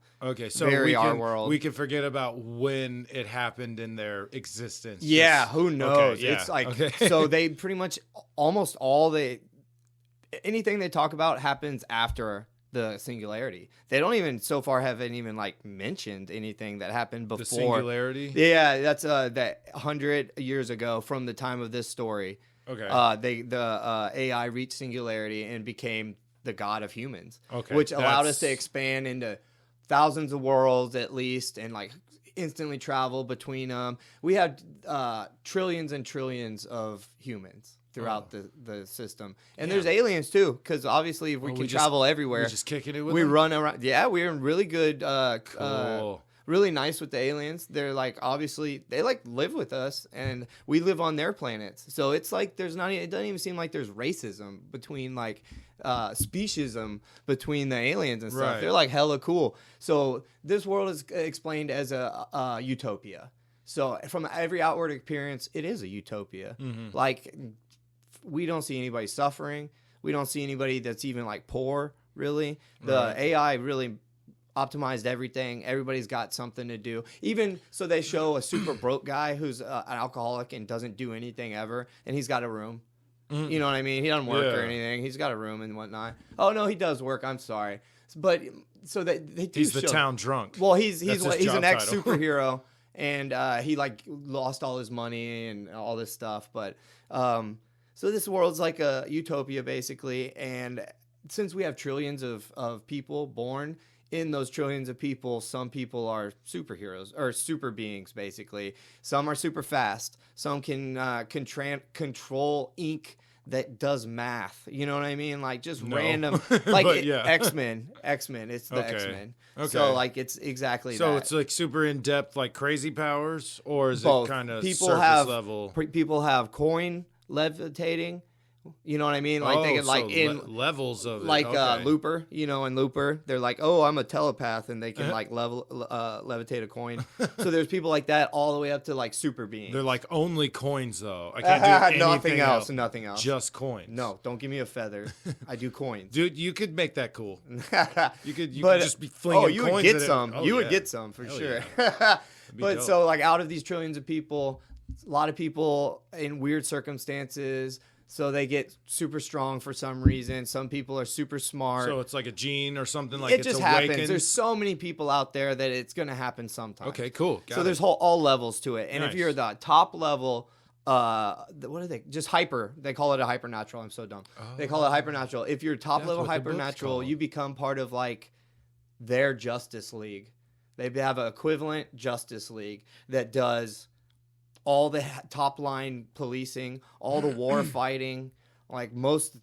so our world. We can forget about when it happened in their existence. Yeah, who knows? Okay, yeah. It's like so they pretty much almost anything they talk about happens after the singularity. They don't even so far haven't even mentioned anything that happened before. The singularity? Yeah, that's that 100 years ago from the time of this story. Okay. The AI reached singularity and became the god of humans. Okay. Which allowed us to expand into thousands of worlds at least and instantly travel between them. We have trillions and trillions of humans throughout the system. And there's aliens too, because obviously if we can travel everywhere. We're just kicking it with we them? run around. Yeah, we're in really good cool. really nice with the aliens. They're like, obviously they like live with us and we live on their planets. So it's like it doesn't even seem like there's racism between like speciesism between the aliens and stuff. Right. They're like hella cool. So this world is explained as a utopia. So from every outward appearance, it is a utopia. Mm-hmm. Like we don't see anybody suffering. We don't see anybody that's even like poor, really. The AI really optimized everything. Everybody's got something to do. Even so they show a super broke guy who's an alcoholic and doesn't do anything ever, and he's got a room. Mm-hmm. You know what I mean? He doesn't work or anything. He's got a room and whatnot. Oh, no, he does work. I'm sorry. But so they do He's the town drunk. Well, he's an ex-superhero. And he like lost all his money and all this stuff. But so this world's like a utopia basically. And since we have trillions of people born, in those trillions of people, some people are superheroes or super beings basically. Some are super fast. Some can control ink that does math. You know what I mean? Like just random, like X-Men. It's the X-Men. Okay. So like it's exactly so that. It's like super in depth, like crazy powers, or is Both. it kind of People surface level? People have coin levitating. You know what I mean? Like they can like levels of like it. Looper. You know, in Looper, they're like, oh, I'm a telepath, and they can like levitate a coin. So there's people like that all the way up to like super beings. They're like only coins though. I can't do anything else. Nothing else. Just coins. No, don't give me a feather. I do coins. Dude, you could make that cool. You could just be you flinging coins. Would get some. Oh, you would get some for Hell sure. Yeah. But so like out of these trillions of people, a lot of people in weird circumstances. So they get super strong for some reason. Some people are super smart. So it's like a gene or something like it just happens. awakens. There's so many people out there that it's going to happen sometime. Okay, cool. So there's all levels to it. And Nice. if you're the top level, what are they? Just hyper. They call it a hypernatural. I'm so dumb. They call it hypernatural. If you're top level hypernatural, you become part of like their Justice League. They have an equivalent Justice League that does all the top line policing, all the war fighting, like most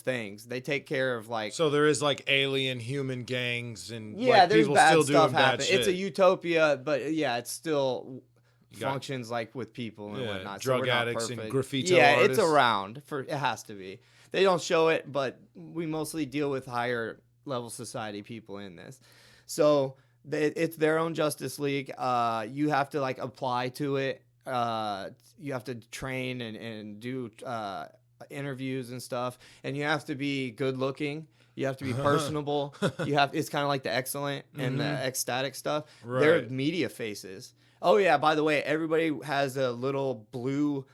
things. They take care of like. So there is like alien human gangs and yeah, like there's people bad still stuff doing bad happen. shit. It's a utopia, but yeah, it still functions like with people and whatnot. Drug so addicts and graffiti artists. artists. It's around for it has to be. They don't show it, but we mostly deal with higher level society people in this. So it's their own Justice League. You have to like apply to it. You have to train and do interviews and stuff, and you have to be good looking. You have to be personable. It's kind of like the excellent and the ecstatic stuff. Right. They're media faces. Oh yeah, by the way, everybody has a little blue.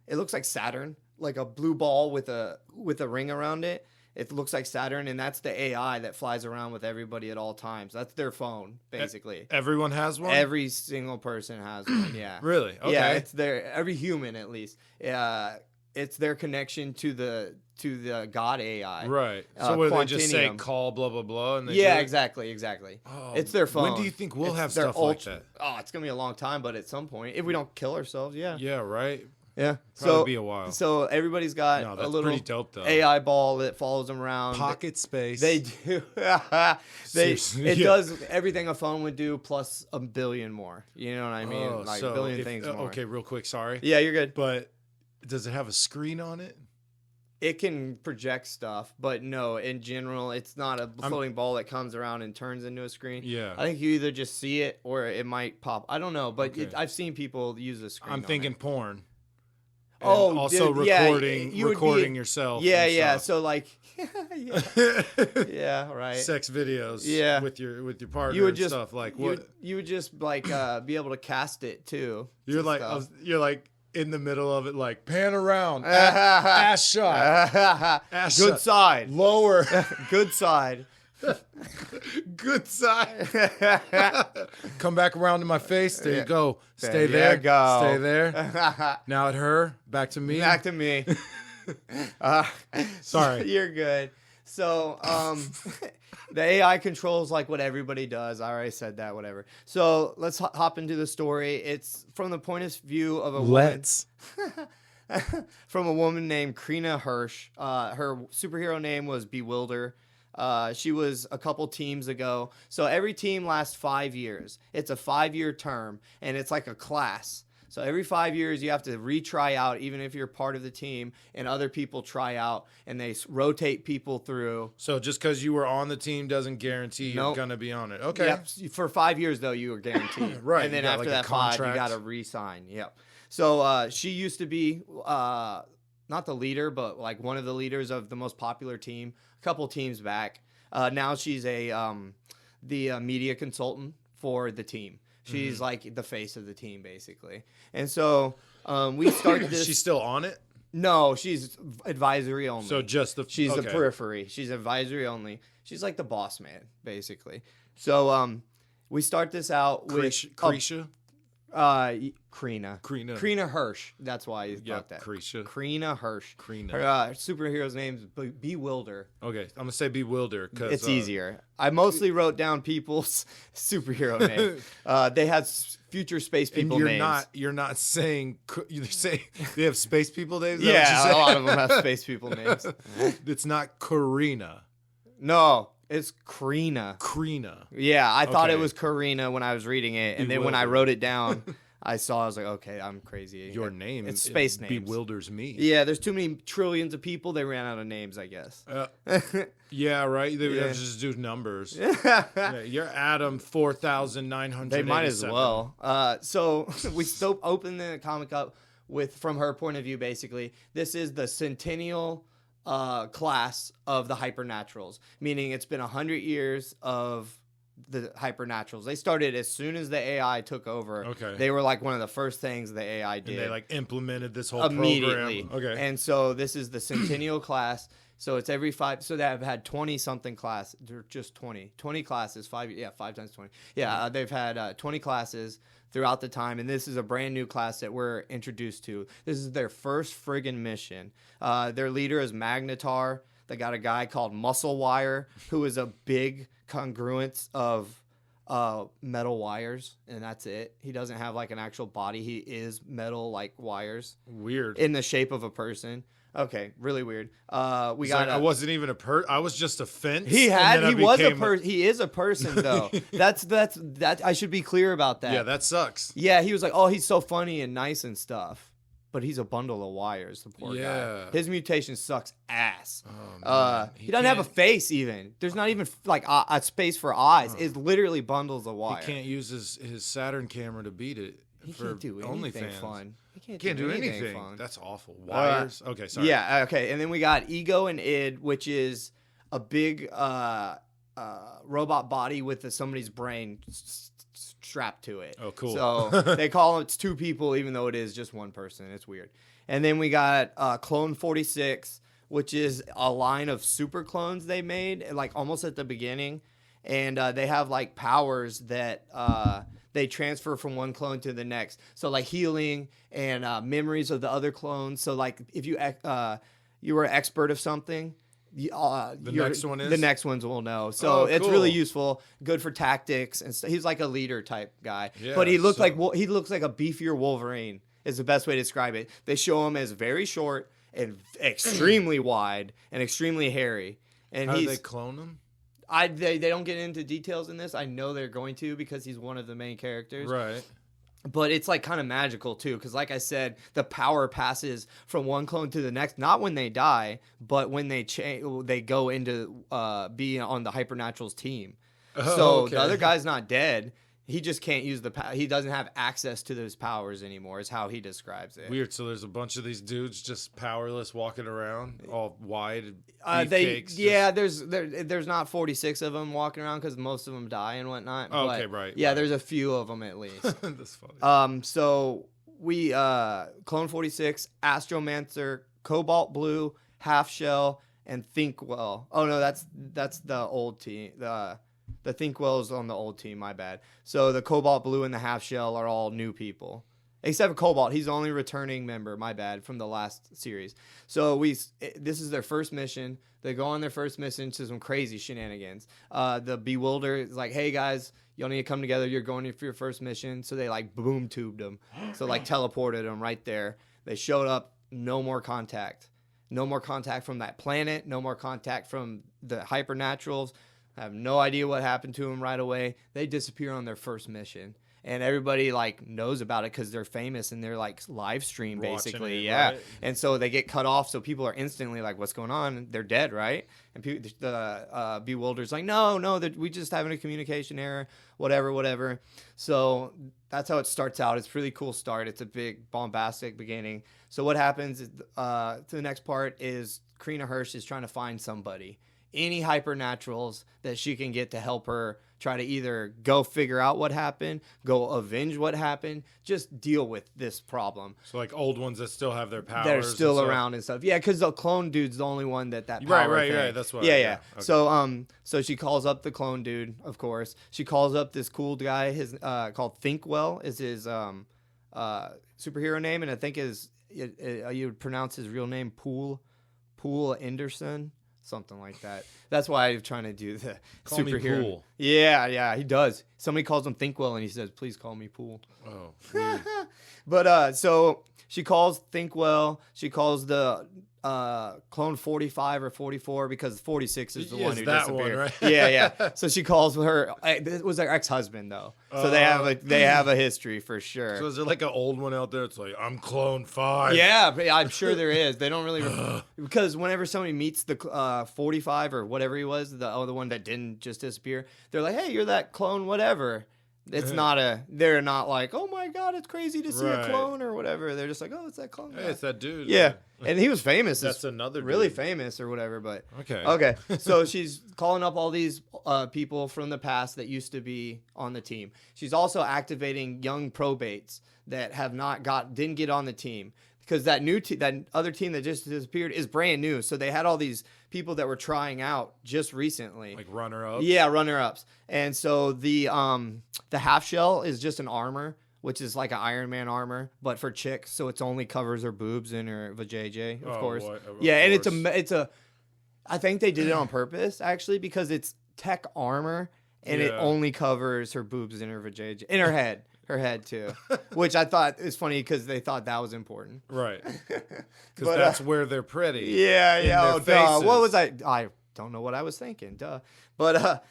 It looks like Saturn, like a blue ball with a ring around it. It looks like Saturn, and that's the AI that flies around with everybody at all times. That's their phone, basically. Everyone has one? Every single person has one, yeah. Really? Okay. Yeah, it's every human at least. It's their connection to the God AI. Right. So where they just say call blah blah blah and they exactly. Oh, it's their phone. When do you think we'll have stuff like that? Oh, it's gonna be a long time, but at some point, if we don't kill ourselves, yeah. Yeah, right. Yeah, Probably be a while. So everybody's got a little pretty dope, though. AI ball that follows them around. Pocket space. They do. It does everything a phone would do plus a billion more. You know what I mean? Like a billion things more. Okay, real quick. Sorry. Yeah, you're good. But does it have a screen on it? It can project stuff, but no, in general, it's not a floating ball that comes around and turns into a screen. Yeah. I think you either just see it or it might pop. I don't know, but I've seen people use a screen. I'm thinking porn. And also recording yourself. Yeah. So like, yeah, right. Sex videos. Yeah. with your partner. You would and just stuff like what? You would just like be able to cast it too. You're like in the middle of it, like pan around, ass shot, ass good shot. Side, lower, good side. Good side. Come back around to my face. There you go. Stay there. There. Go. Stay there. Now at her. Back to me. Back to me. Sorry. You're good. So, the AI controls like what everybody does. I already said that, whatever. So let's hop into the story. It's from the point of view of a woman. From a woman named Krina Hirsch. Her superhero name was Bewilder. She was a couple teams ago. So every team lasts 5 years. It's a 5-year term, and it's like a class. So every 5 years, you have to retry out, even if you're part of the team, and other people try out, and they rotate people through. So just because you were on the team doesn't guarantee you're going to be on it. Okay. Yep. For 5 years, though, you were guaranteed. Right. And then after that 5, you got to re-sign. Yep. So she used to be not the leader, but like one of the leaders of the most popular team, a couple teams back. Now she's the media consultant for the team. She's like the face of the team, basically. And so we started this. She's still on it? No, she's advisory only. So just she's the periphery. She's advisory only. She's like the boss man, basically. So we start this out with Krisha? Krina Hirsch. That's why you got that. Krina Hirsch. Her superhero's name is Bewilder. Okay, I'm gonna say Bewilder because it's easier. I mostly wrote down people's superhero names. They had future space people names. You're not saying you're saying they have space people names. Yeah, a lot of them have space people names. It's not Karina. No. It's Krina. Yeah, I thought it was Karina when I was reading it, and then when I wrote it down, I was like, okay, I'm crazy. Your name, it's space names. Bewilders me. Yeah, there's too many trillions of people. They ran out of names, I guess. Yeah, right. They would have to just do numbers. Yeah, you're Adam 4,900. They might as well. So we still open the comic up from her point of view. Basically, this is the centennial class of the Hypernaturals, meaning it's been 100 years of the Hypernaturals. They started as soon as the AI took over. Okay. They were like one of the first things the AI did. And they like implemented this whole immediately. Program. Okay. And so this is the centennial class. So it's every 5. So they have had 20 something classes. They're just 20 classes. 5 times 20. Yeah, they've had 20 classes throughout the time, and this is a brand new class that we're introduced to. This is their first friggin' mission. Their leader is Magnetar. They got a guy called Muscle Wire, who is a big congruence of metal wires, and that's it. He doesn't have like an actual body. He is metal like wires. Weird. In the shape of a person. Okay, really weird. I wasn't even I was just a fence. He is a person though. That I should be clear about that. Yeah, that sucks. Yeah, he was like, oh, he's so funny and nice and stuff, but he's a bundle of wires. The poor guy. His mutation sucks ass. Oh, he doesn't have a face even. There's not even like a space for eyes. It's literally bundles of wire. He can't use his Saturn camera to beat it. He can't do anything fun. He can't do anything fun. That's awful. Wires. Okay, sorry. Yeah, okay. And then we got Ego and Id, which is a big robot body with somebody's brain strapped to it. Oh, cool. So they call it's 2 people, even though it is just 1 person. It's weird. And then we got Clone 46, which is a line of super clones they made, like almost at the beginning. And they have like powers that they transfer from one clone to the next. So like healing and memories of the other clones. So like if you were an expert of something, the next ones will know. So it's really useful, good for tactics, and he's like a leader type guy. Yeah, but he looks like a beefier Wolverine is the best way to describe it. They show him as very short and extremely wide and extremely hairy. And how do they clone him? They don't get into details in this. I know they're going to because he's one of the main characters. Right. But it's like kind of magical too, because like I said, the power passes from one clone to the next. Not when they die, but when they go into being on the Hypernaturals team. So the other guy's not dead. He just can't use he doesn't have access to those powers anymore, is how he describes it. Weird. So there's a bunch of these dudes just powerless walking around, all wide. There's not 46 of them walking around because most of them die and whatnot. Oh, okay, right. Yeah, there's a few of them at least. That's funny. So we Clone 46, Astromancer, Cobalt Blue, Half Shell, and Thinkwell. Oh no, that's the old team. The Thinkwell's on the old team, my bad. So the Cobalt Blue and the Half Shell are all new people. Except for Cobalt, he's the only returning member, my bad, from the last series. So this is their first mission. They go on their first mission to some crazy shenanigans. The Bewilder is like, hey guys, y'all need to come together. You're going for your first mission. So they like boom tubed them. So like teleported them right there. They showed up, no more contact. No more contact from that planet. No more contact from the Hypernaturals. I have no idea what happened to them right away. They disappear on their first mission. And everybody like knows about it because they're famous and they're like live stream basically, yeah. Right? And so they get cut off, so people are instantly like, "What's going on?" They're dead, right? And the Bewilder's like, "No, we just having a communication error, whatever." So that's how it starts out. It's a really cool start. It's a big bombastic beginning. So what happens is, to the next part is Karina Hirsch is trying to find somebody, any Hypernaturals that she can get to help her try to either go figure out what happened, go avenge what happened, just deal with this problem. So like old ones that still have their powers. They're still around and stuff. Yeah, because the clone dude's the only one that power Right. thing. That's what. Yeah. Okay. So she calls up the clone dude, of course. She calls up this cool guy. His called Thinkwell is his superhero name, and I think you would pronounce his real name Poole Anderson. Something like that. That's why I'm trying to do the call superhero. Me Poole. Yeah, he does. Somebody calls him Thinkwell, and he says, "Please call me Poole." Oh. But so she calls Thinkwell. She calls the clone 45 or 44 because 46 is the one who disappeared. One, right? Yeah. So she calls her. It was her ex-husband though, so they have a history for sure. So is there like an old one out there? It's like, I'm clone 5. Yeah, I'm sure there is. They don't really because whenever somebody meets the 45 or whatever he was, the other one that didn't just disappear, they're like, "Hey, you're that clone, whatever." It's they're not like, "Oh my God, it's crazy to see a clone" or whatever. They're just like, "Oh, it's that clone guy." Hey, it's that dude. Yeah. And he was famous. That's another dude. Really famous or whatever, but okay. So she's calling up all these people from the past that used to be on the team. She's also activating young probates that didn't get on the team because that other team that just disappeared is brand new. So they had all these people that were trying out just recently, like runner-ups. Yeah, runner-ups. And so the half shell is just an armor, which is like an Iron Man armor, but for chicks, so it only covers her boobs and her vajayjay, of course. And it's a. I think they did it on purpose actually because it's tech armor and it only covers her boobs and her vajayjay, in her head too, which I thought is funny because they thought that was important, right? Because that's where they're pretty. Yeah. Oh, duh. What was I? I don't know what I was thinking. Duh. But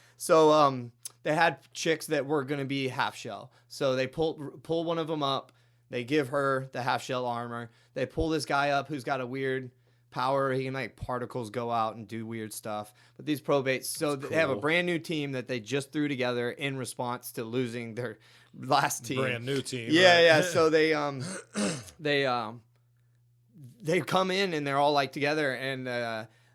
they had chicks that were going to be half shell. So they pull one of them up. They give her the half shell armor. They pull this guy up who's got a weird power. He can like particles go out and do weird stuff. But these probates, they have a brand new team that they just threw together in response to losing their last team. Brand new team. Yeah. So they come in and they're all like together and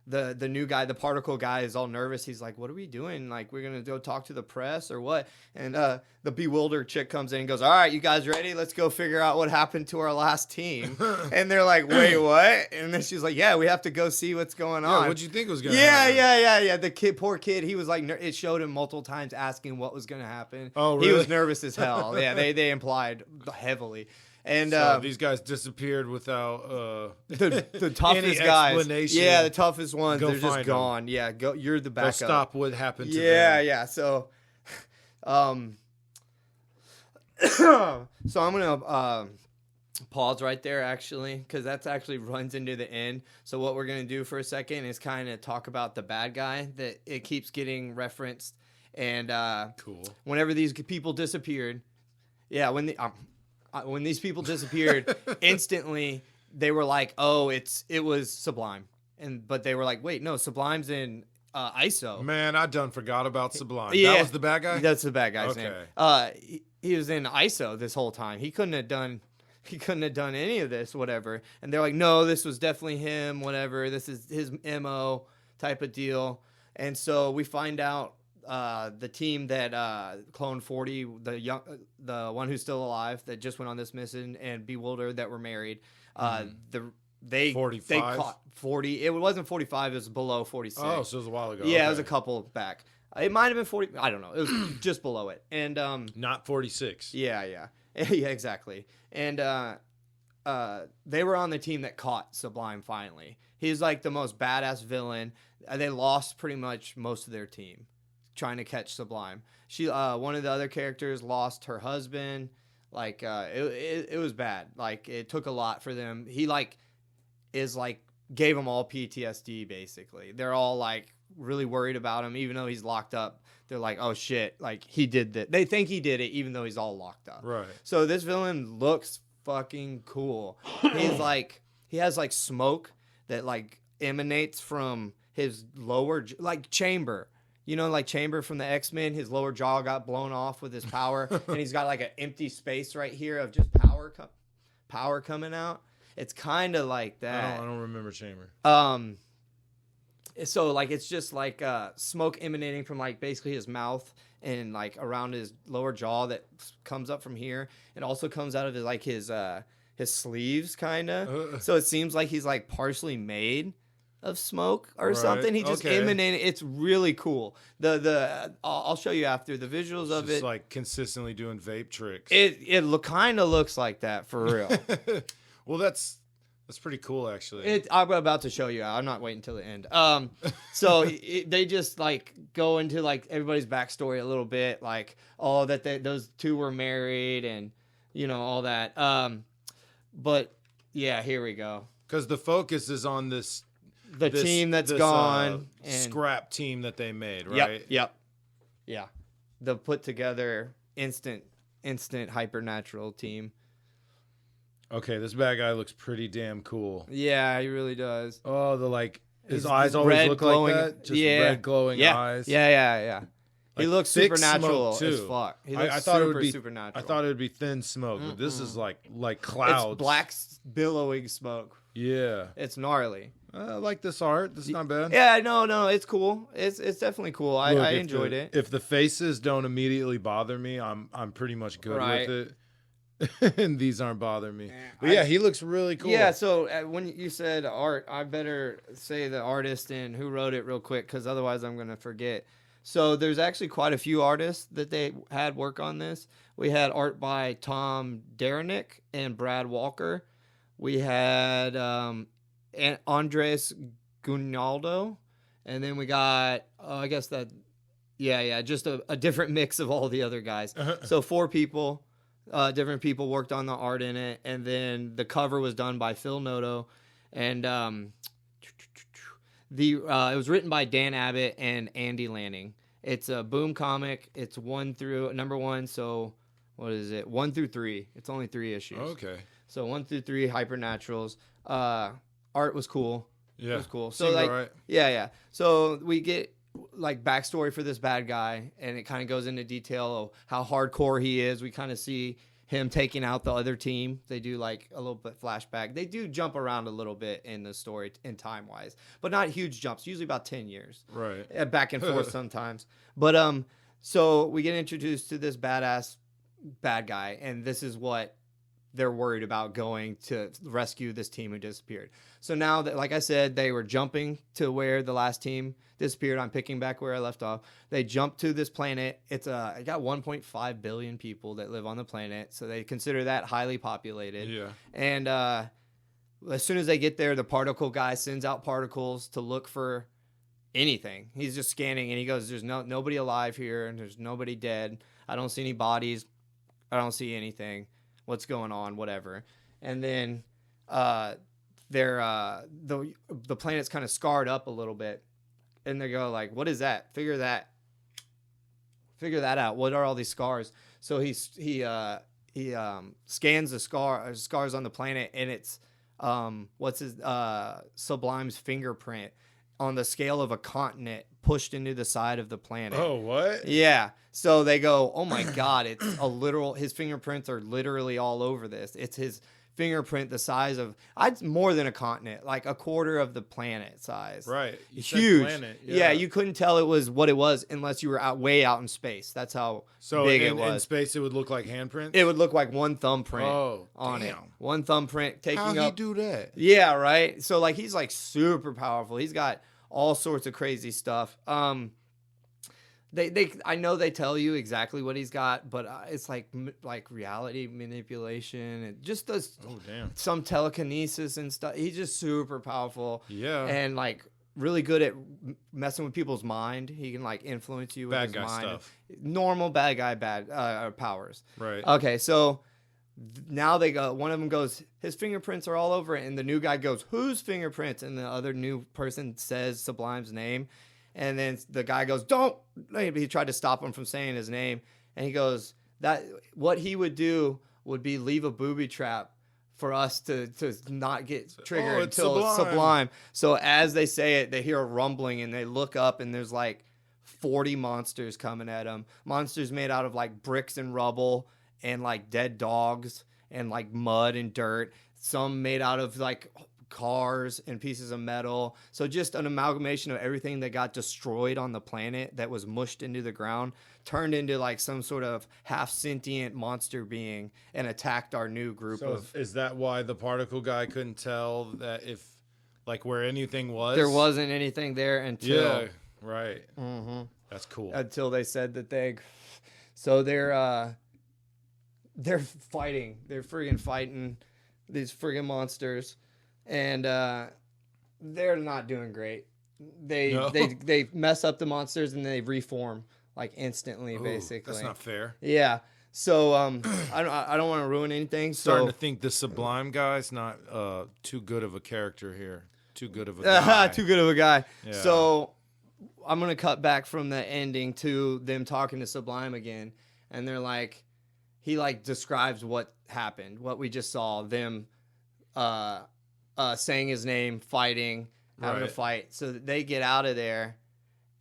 the new guy, the particle guy, is all nervous. He's like, "What are we doing? Like, we're gonna go talk to the press or what?" And the bewildered chick comes in and goes, "All right, you guys ready? Let's go figure out what happened to our last team." And they're like, "Wait, what?" And then she's like, "Yeah, we have to go see what's going on." What'd you think was gonna happen? Yeah. The poor kid, he was like, it showed him multiple times asking what was gonna happen. Oh, really? He was nervous as hell. Yeah, they implied heavily. And so these guys disappeared without the toughest any guys. Explanation. Yeah, the toughest ones. They're just gone. Them. Yeah, go. You're the backup. They'll stop what happened to them. Yeah. So, so I'm gonna pause right there actually, because that's actually runs into the end. So what we're gonna do for a second is kind of talk about the bad guy that it keeps getting referenced, and cool. Whenever these people disappeared, when these people disappeared, instantly they were like, "Oh, it was Sublime," but they were like, "Wait, no, Sublime's in ISO." Man, I done forgot about Sublime. Yeah, that was the bad guy. That's the bad guy's name. He was in ISO this whole time. He couldn't have done any of this, whatever. And they're like, "No, this was definitely him. Whatever. This is his MO type of deal." And so we find out. The team that Clone 40, the one who's still alive that just went on this mission, and Bewildered that were married. They 45? They caught 40. It wasn't 45. It was below 46. Oh, so it was a while ago. Yeah, okay. It was a couple back. It might have been 40. I don't know. It was just below it, and not 46. Yeah, exactly. And they were on the team that caught Sublime. Finally, he's like the most badass villain. They lost pretty much most of their team trying to catch Sublime. She one of the other characters lost her husband. Like it was bad. Like it took a lot for them. He is gave them all PTSD, basically. They're all, like, really worried about him, even though he's locked up. They're like, oh, shit, like, he did that. They think he did it, even though he's all locked up. Right. So this villain looks fucking cool. He's, like, he has, like, smoke that, like, emanates from his lower, like, chamber. You know, like Chamber from the X-Men, his lower jaw got blown off with his power, and he's got like an empty space right here of just power coming out. It's kind of like that. I don't remember Chamber. So like it's just like smoke emanating from like basically his mouth and like around his lower jaw that comes up from here. It also comes out of his sleeves, kind of. So it seems like he's like partially made of smoke or something. He just emanated. It's really cool. I'll show you after the visuals of it. Like consistently doing vape tricks. It kind of looks like that for real. Well, that's pretty cool actually. I'm about to show you. I'm not waiting until the end. So they just like go into like everybody's backstory a little bit, like those two were married and you know all that. But yeah, here we go. Because the focus is on this team that's gone. And scrap team that they made, right? Yep. Yeah. The put together instant Hypernatural team. Okay, this bad guy looks pretty damn cool. Yeah, he really does. Oh, his eyes always look glowing, like that? Just red glowing eyes. Yeah. Like he looks supernatural as fuck. He looks I thought it would be supernatural. I thought it would be thin smoke, but this is like clouds. It's black billowing smoke. Yeah. It's gnarly. I like this art. This is not bad. Yeah, no, it's cool. It's definitely cool. I enjoyed it. If the faces don't immediately bother me, I'm pretty much good with it. And these aren't bothering me. But yeah, he looks really cool. Yeah, so when you said art, I better say the artist and who wrote it real quick because otherwise I'm going to forget. So there's actually quite a few artists that they had work on this. We had art by Tom Derenick and Brad Walker. We had Andres Gunaldo. And then we got, I guess that, just a different mix of all the other guys. So 4 people. Different people worked on the art in it, and then the cover was done by Phil Noto, and it was written by Dan Abbott and Andy Lanning. It's a Boom comic. It's number 1. So what is it? 1 through 3. It's only 3 issues. Okay. So 1 through 3 Hypernaturals. Art was cool. Yeah, it was cool. So like, right. Yeah. So we get like backstory for this bad guy, and it kind of goes into detail of how hardcore he is. We kind of see him taking out the other team. They do like a little bit flashback. They do jump around a little bit in the story in time wise, but not huge jumps. Usually about 10 years, right? Back and forth sometimes. But so we get introduced to this badass bad guy, and this is what they're worried about going to rescue this team who disappeared. So now that, like I said, they were jumping to where the last team disappeared. I'm picking back where I left off. They jumped to this planet. It got 1.5 billion people that live on the planet. So they consider that highly populated. Yeah. And as soon as they get there, the particle guy sends out particles to look for anything. He's just scanning and he goes, there's nobody alive here and there's nobody dead. I don't see any bodies. I don't see anything. What's going on, whatever. And then the planet's kind of scarred up a little bit, and they go like, what is that? Figure that out. What are all these scars? So he scans the scars on the planet, and it's Sublime's fingerprint on the scale of a continent pushed into the side of the planet. Oh, what? Yeah. So they go, oh my God, it's his fingerprints are literally all over this. It's his fingerprint the size of, more than a continent, like a quarter of the planet size. Right. Huge. Planet, yeah, you couldn't tell it was what it was unless you were way out in space. That's how big it was. In space, it would look like handprints? It would look like one thumbprint on it. One thumbprint taking up. How'd he do that? Yeah, right? So like he's like super powerful. He's got all sorts of crazy stuff. I know they tell you exactly what he's got, but it's like reality manipulation and just does some telekinesis and stuff. He's just super powerful. Yeah. And like really good at messing with people's mind. He can like influence you with his mind. Stuff. Normal bad guy powers. Right. Okay, so Now one of them goes, his fingerprints are all over it. And the new guy goes, whose fingerprints? And the other new person says Sublime's name. And then the guy goes, don't. He tried to stop him from saying his name. And he goes, that what he would do would be leave a booby trap for us to not get triggered until it's Sublime. So as they say it, they hear a rumbling and they look up and there's like 40 monsters coming at them. Monsters made out of like bricks and rubble and like dead dogs and like mud and dirt. Some made out of like cars and pieces of metal. So just an amalgamation of everything that got destroyed on the planet that was mushed into the ground turned into like some sort of half sentient monster being and attacked our new group. So is that why the particle guy couldn't tell that if like where anything was? There wasn't anything there until... Yeah, right. Mm-hmm. That's cool. Until they said that so they're fighting. They're friggin' fighting these friggin' monsters, and they're not doing great. They mess up the monsters and they reform like instantly. Ooh, basically, that's not fair. Yeah. So I don't want to ruin anything. Starting to think the Sublime guy's not too good of a character here. Too good of a guy. Too good of a guy. Yeah. So I'm gonna cut back from the ending to them talking to Sublime again, and they're like, he like describes what happened, what we just saw, them saying his name, fighting, having a fight. So they get out of there,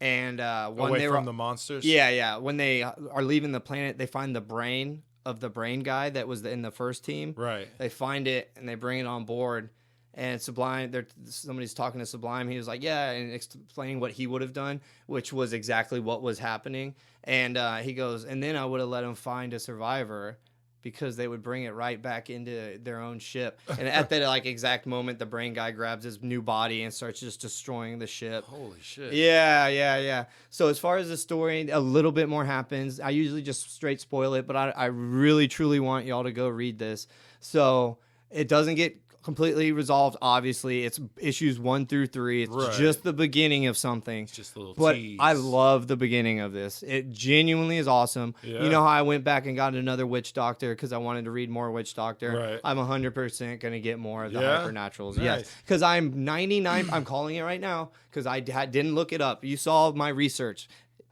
and when away from the monsters. Yeah. When they are leaving the planet, they find the brain of the brain guy that was in the first team. Right. They find it and they bring it on board. And Sublime, somebody's talking to Sublime. He was like, yeah, and explaining what he would have done, which was exactly what was happening. And he goes, and then I would have let him find a survivor because they would bring it right back into their own ship. And at that like exact moment, the brain guy grabs his new body and starts just destroying the ship. Holy shit. Yeah. So as far as the story, a little bit more happens. I usually just straight spoil it, but I really, truly want y'all to go read this. So it doesn't get completely resolved. Obviously, it's issues 1 through 3. It's just the beginning of something. It's just a little tease. I love the beginning of this. It genuinely is awesome. Yeah. You know how I went back and got another Witch Doctor because I wanted to read more Witch Doctor. Right. I'm 100% going to get more of the Hypernaturals. Nice. Yes, because I'm 99. I'm calling it right now because I didn't look it up. You saw my research.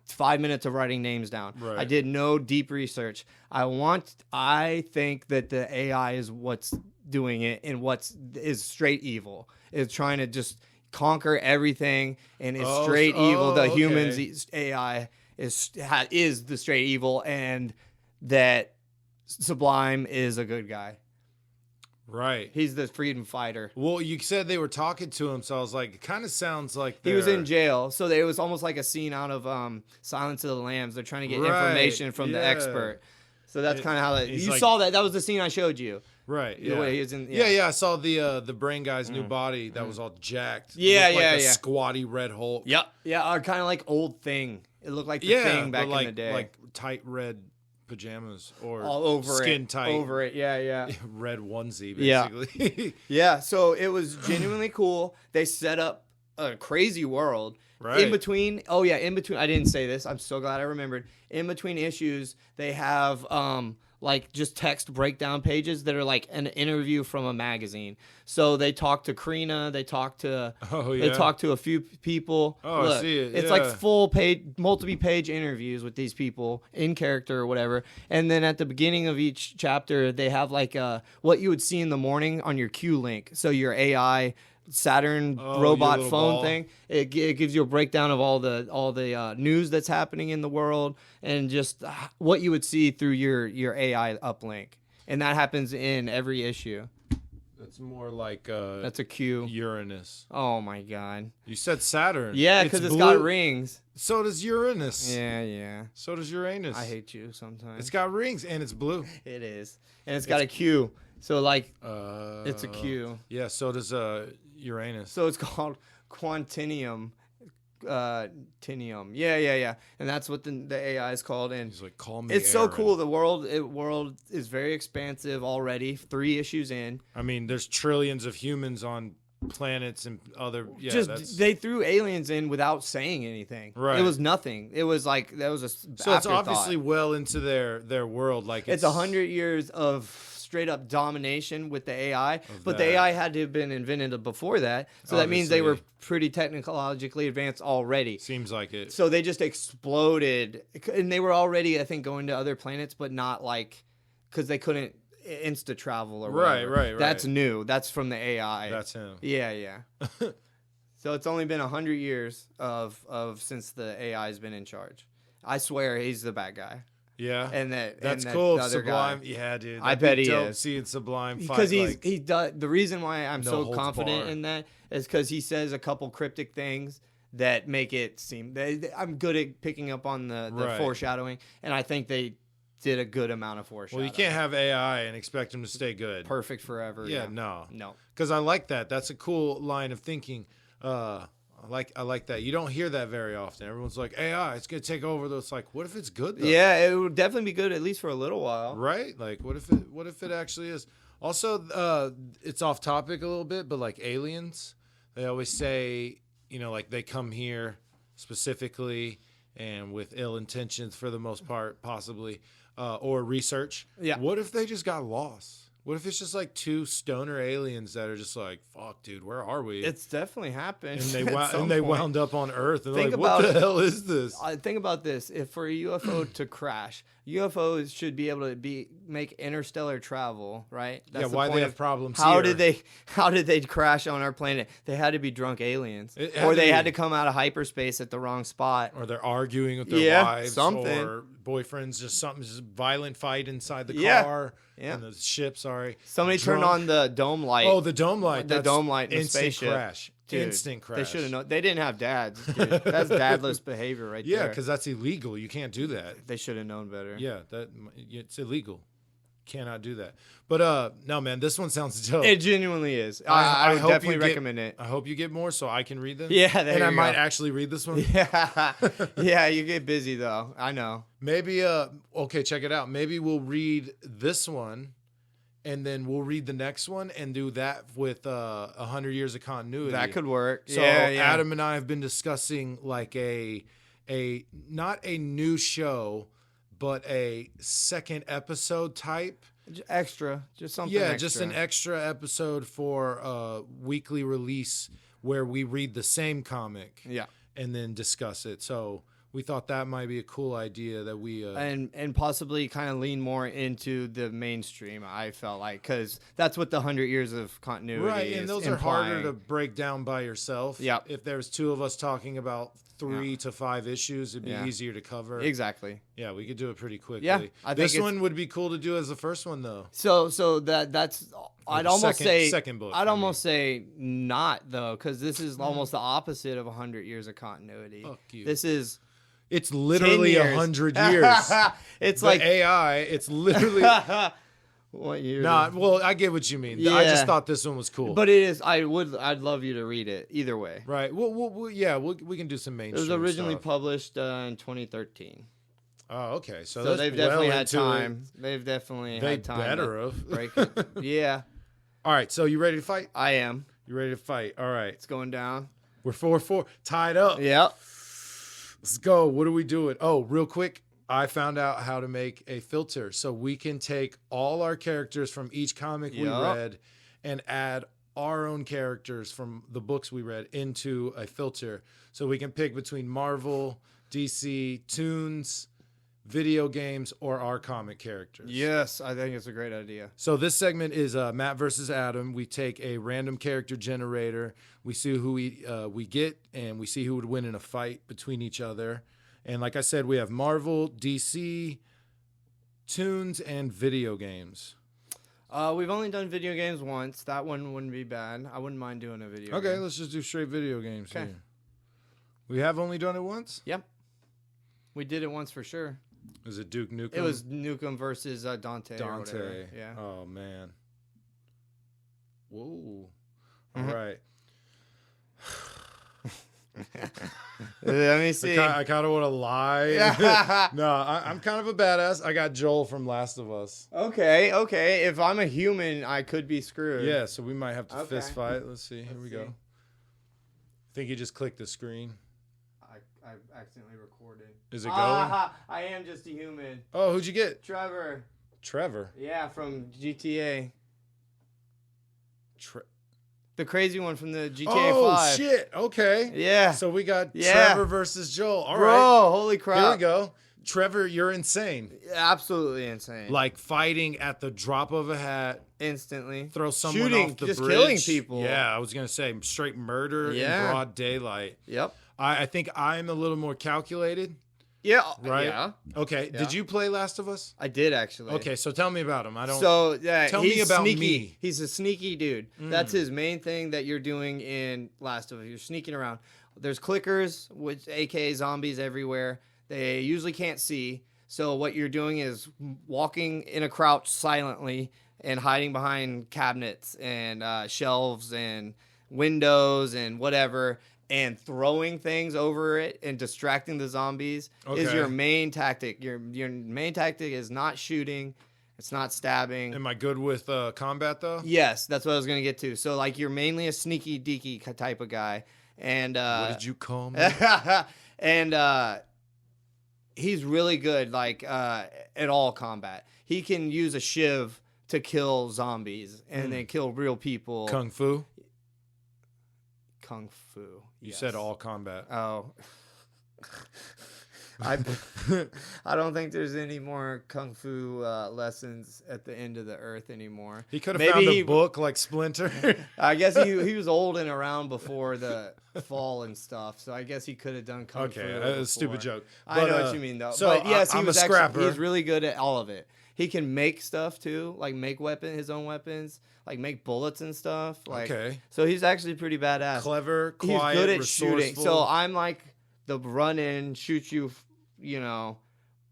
5 minutes of writing names down. Right. I did no deep research. I think that the AI is what's doing it and is straight evil. Is trying to just conquer everything and is straight evil. The humans AI is the straight evil, and that Sublime is a good guy. Right. He's the freedom fighter. Well, you said they were talking to him, so I was like, it kind of sounds like he was in jail. So it was almost like a scene out of Silence of the Lambs. They're trying to get information from the expert. So that's kind of how you saw that. That was the scene I showed you. Right. The way he was in. Yeah. I saw the brain guy's new body that was all jacked. Yeah, like a squatty Red Hulk. Yep. Yeah, kind of like Old Thing. It looked like the Thing back in the day. Like tight red pajamas or all over skin it. tight Over it. Yeah. Red onesie, basically. Yeah. So it was genuinely cool. They set up a crazy world. Right. In between, I didn't say this. I'm so glad I remembered. In between issues, they have like just text breakdown pages that are like an interview from a magazine. So they talk to Karina, they talk to a few people. Oh, look, I see it. It's like full page, multi-page interviews with these people in character or whatever. And then at the beginning of each chapter, they have like what you would see in the morning on your Q link. So your AI Saturn robot phone ball thing. It gives you a breakdown of all the news that's happening in the world and just what you would see through your AI uplink. And that happens in every issue. That's more like that's a Q. Uranus. Oh my god. You said Saturn. Yeah, because it's got rings. So does Uranus. Yeah. So does Uranus. I hate you sometimes. It's got rings and it's blue. It is. And it's got a Q. So like it's a Q. Yeah, so does Uranus. So it's called Quantinium. Tinium. Yeah. And that's what the AI is called. And he's like, call me It's Aaron. so cool. The world is very expansive already. 3 issues in. I mean, there's trillions of humans on planets and other they threw aliens in without saying anything. Right. It was nothing. It was like that was a so it's obviously well into their world. Like it's 100 years of straight up domination with the AI, but the AI had to have been invented before that. So that means they were pretty technologically advanced already. Seems like it. So they just exploded, and they were already, I think, going to other planets, but not like, because they couldn't insta travel or whatever. Right. That's new. That's from the AI. That's him. Yeah. So it's only been 100 years of since the AI has been in charge. I swear he's the bad guy. Yeah, that's cool. The other Sublime, guy. yeah, dude. I bet he is. Seeing Sublime fight, because he does. The reason why I'm so confident bar. in that is because he says a couple cryptic things that make it seem. I'm good at picking up on the foreshadowing, and I think they did a good amount of foreshadowing. Well, you can't have AI and expect him to stay good. Perfect forever. Yeah, no. Because I like that. That's a cool line of thinking. I like that. You don't hear that very often. Everyone's like, AI, it's gonna take over. Though it's like, what if it's good though? Yeah, it would definitely be good at least for a little while. Right? Like, what if it actually is? Also, it's off topic a little bit, but like aliens, they always say, like they come here specifically and with ill intentions for the most part, possibly, or research. Yeah. What if they just got lost? What if it's just like two stoner aliens that are just like, fuck, dude, where are we? It's definitely happened. And they wound up on Earth. And they're like, what the hell is this? Think about this. If for a UFO to crash, UFOs should be able to make interstellar travel, right? That's why they have problems how here. How did they crash on our planet? They had to be drunk aliens. Or they had to come out of hyperspace at the wrong spot. Or they're arguing with their wives. Something. Or boyfriends, just violent fight inside the car. Yeah. And the ship, sorry. Somebody turned on the dome light. Oh, the dome light. The dome light in the instant spaceship. Crash. Dude, instant crash. They should have known. They didn't have dads. Dude. That's dadless behavior right there. Yeah, because that's illegal. You can't do that. They should have known better. Yeah, it's illegal. Cannot do that. But no, man, this one sounds dope. It genuinely is. I would definitely recommend it. I hope you get more so I can read them. Yeah, and I might actually read this one. Yeah, you get busy though. I know. Maybe okay, check it out. Maybe we'll read this one. And then we'll read the next one and do that with 100 years of continuity. That could work. So Adam and I have been discussing like a not a new show, but a second episode type. Extra. Just something extra. Just an extra episode for weekly release where we read the same comic. Yeah. And then discuss it. So we thought that might be a cool idea that we and possibly kind of lean more into the mainstream. I felt like because that's what the 100 years of continuity right, is and those implying. are harder to break down by yourself. Yeah, if there's two of us talking about 3 to 5 issues, it'd be easier to cover. Exactly. Yeah, we could do it pretty quickly. Yeah, I think this one would be cool to do as the first one though. So that's I'd almost say second book. I'd almost say not though, because this is almost the opposite of 100 years of continuity. Fuck you. This is. It's literally 100 years. It's the like AI. It's literally. What year? Nah, well, I get what you mean. Yeah. I just thought this one was cool. But it is. I'd love you to read it either way. Right. We can do some mainstream. It was originally stuff. published in 2013. Oh, okay. So they've definitely had time. They've definitely had time. They better have. Break it. Yeah. All right. So you ready to fight? I am. You ready to fight? All right. It's going down. We're 4-4. Tied up. Yep. Let's go. What are we doing? Oh, real quick. I found out how to make a filter so we can take all our characters from each comic we read and add our own characters from the books we read into a filter. So we can pick between Marvel, DC, Toons, video games, or our comic characters. Yes, I think it's a great idea. So this segment is Matt versus Adam. We take a random character generator. We see who we get, and we see who would win in a fight between each other. And like I said, we have Marvel, DC, Toons, and video games. We've only done video games once. That one wouldn't be bad. I wouldn't mind doing a video game. Okay, let's just do straight video games here. We have only done it once? Yep. We did it once for sure. Was it Duke Nukem? It was Nukem versus Dante. Dante. Yeah. Oh, man. Whoa. All right. Let me see. I kind of want to lie. No, I'm kind of a badass. I got Joel from Last of Us. Okay. If I'm a human, I could be screwed. Yeah, so we might have to fist fight. Let's see. Here we go. I think you just clicked the screen. I accidentally recorded. Is it going? I am just a human. Oh, who'd you get? Trevor. Trevor. Yeah, from GTA. The crazy one from the GTA 5. Oh, shit. Okay. Yeah. So we got Trevor versus Joel. All right. Bro, holy crap. Here we go. Trevor, you're insane. Absolutely insane. Like fighting at the drop of a hat. Instantly. Throw someone Shooting, off the just bridge. Killing people. Yeah, I was going to say straight murder in broad daylight. Yep. I think I'm a little more calculated. Yeah. Right? Yeah. Okay. Yeah. Did you play Last of Us? I did, actually. Okay, so tell me about him. Tell me about sneaky. me. He's a sneaky dude. That's his main thing that you're doing in Last of Us. You're sneaking around. There's clickers, which aka zombies everywhere. They usually can't see. So what you're doing is walking in a crouch silently and hiding behind cabinets and shelves and windows and whatever, and throwing things over it and distracting the zombies is your main tactic. Your main tactic is not shooting. It's not stabbing. Am I good with combat, though? Yes, that's what I was going to get to. So, like, you're mainly a sneaky deaky type of guy. And what did you call me? And he's really good, like, at all combat. He can use a shiv to kill zombies and then kill real people. Kung Fu? Kung Fu. You said all combat. Oh. I don't think there's any more Kung Fu lessons at the end of the earth anymore. He could have found a book like Splinter. I guess he was old and around before the fall and stuff, so I guess he could have done Kung Fu. Okay, a stupid joke. I know what you mean, though. So but yes, I'm a scrapper. He's really good at all of it. He can make stuff too, like make his own weapons, like make bullets and stuff. Like, okay. So he's actually pretty badass. Clever, quiet, he's good at resourceful. shooting. So I'm like the run in, shoot you, a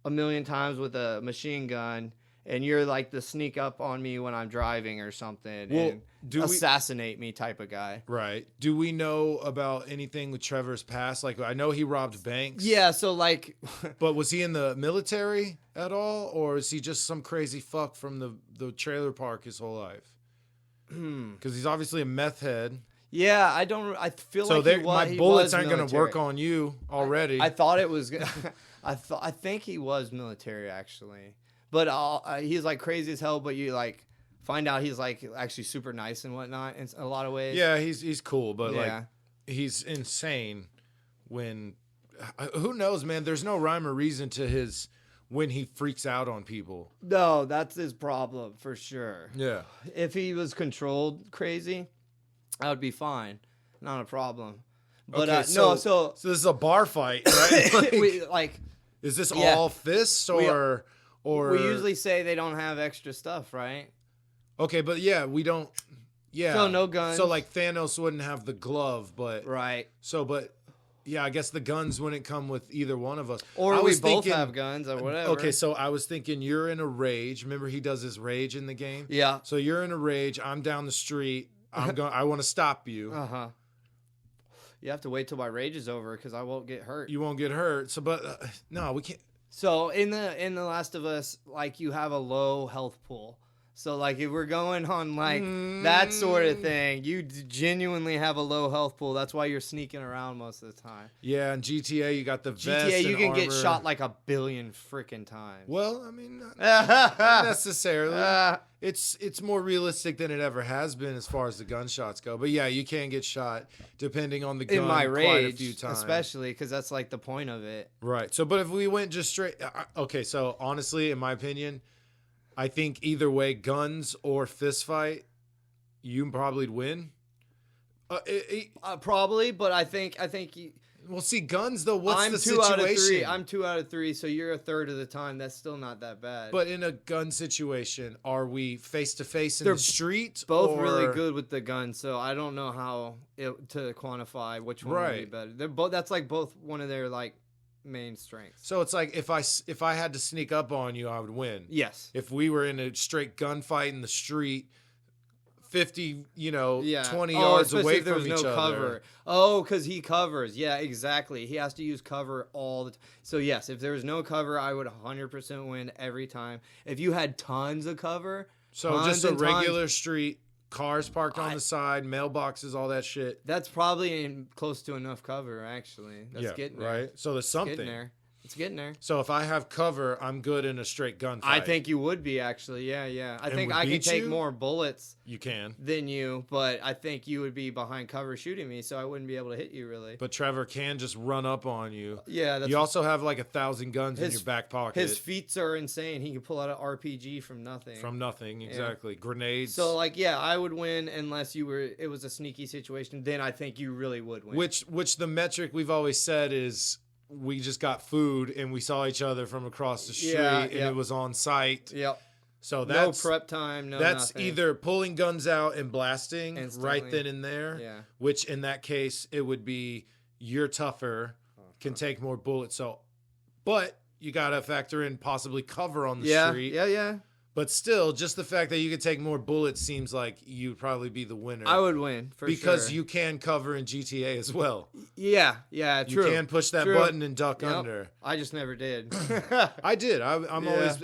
million times with a machine gun, and you're like the sneak up on me when I'm driving or something and assassinate me type of guy. Right. Do we know about anything with Trevor's past? Like, I know he robbed banks. Yeah, so like... But was he in the military at all? Or is he just some crazy fuck from the trailer park his whole life? Because he's obviously a meth head. Yeah, I feel like my bullets aren't going to work on you already. I thought it was... I think he was military, actually. But he's like crazy as hell, but you like find out he's like actually super nice and whatnot in a lot of ways. Yeah, he's cool, but like he's insane when who knows, man, there's no rhyme or reason to his when he freaks out on people. No, that's his problem for sure. Yeah. If he was controlled crazy, that would be fine. Not a problem. But okay, so this is a bar fight, right? Is this all fists or we usually say they don't have extra stuff, right? Okay, but we don't. Yeah. So no guns. So like Thanos wouldn't have the glove, but right. So, but I guess the guns wouldn't come with either one of us. Or we both have guns or whatever. Okay, so I was thinking you're in a rage. Remember he does his rage in the game? Yeah. So you're in a rage. I'm down the street. I want to stop you. Uh-huh. You have to wait till my rage is over because I won't get hurt. You won't get hurt. So, but no, we can't. So in the Last of Us, like you have a low health pool. So like if we're going on like that sort of thing, you genuinely have a low health pool. That's why you're sneaking around most of the time. Yeah, in GTA you got the vest. GTA you can armor. get shot like a billion freaking times. Well, I mean, not necessarily. It's more realistic than it ever has been as far as the gunshots go. But yeah, you can get shot depending on the gun. In my rage, quite a few times, especially because that's like the point of it. Right. So, but if we went just straight, okay. So honestly, in my opinion, I think either way, guns or fist fight, you probably'd win. Probably, but I think. Well, see, guns though. What's the situation? I'm 2 out of 3. I'm 2 out of 3, so you're a third of the time. That's still not that bad. But in a gun situation, are we face to face in the street? Both really good with the gun, so I don't know how to quantify which one would be better. They're both. That's like both one of their like main strengths. So it's like if I had to sneak up on you, I would win. Yes. If we were in a straight gunfight in the street, 50, 20 yards away from each other. Cover. Oh, because he covers. Yeah, exactly. He has to use cover all the time. So yes, if there was no cover, I would 100% win every time. If you had tons of cover, just a regular street, cars parked on the side, mailboxes, all that shit. That's probably close to enough cover, actually. That's getting there. Right? So there's something. Getting there. It's getting there. So if I have cover, I'm good in a straight gunfight. I think you would be, actually. Yeah. I think I can take more bullets. You can. Than you, but I think you would be behind cover shooting me, so I wouldn't be able to hit you, really. But Trevor can just run up on you. Yeah. You also have like 1,000 guns in your back pocket. His feats are insane. He can pull out an RPG from nothing. From nothing, exactly. Yeah. Grenades. So, I would win unless it was a sneaky situation. Then I think you really would win. Which the metric we've always said is we just got food and we saw each other from across the street and it was on site. Yep. So that's no prep time, that's nothing. Either pulling guns out and blasting instantly. Right then and there. Yeah. Which in that case it would be you're tougher, can take more bullets. So but you gotta factor in possibly cover on the street. Yeah. But still, just the fact that you could take more bullets seems like you'd probably be the winner. I would win, because you can cover in GTA as well. Yeah, true. You can push that button and duck under. I just never did. I did. I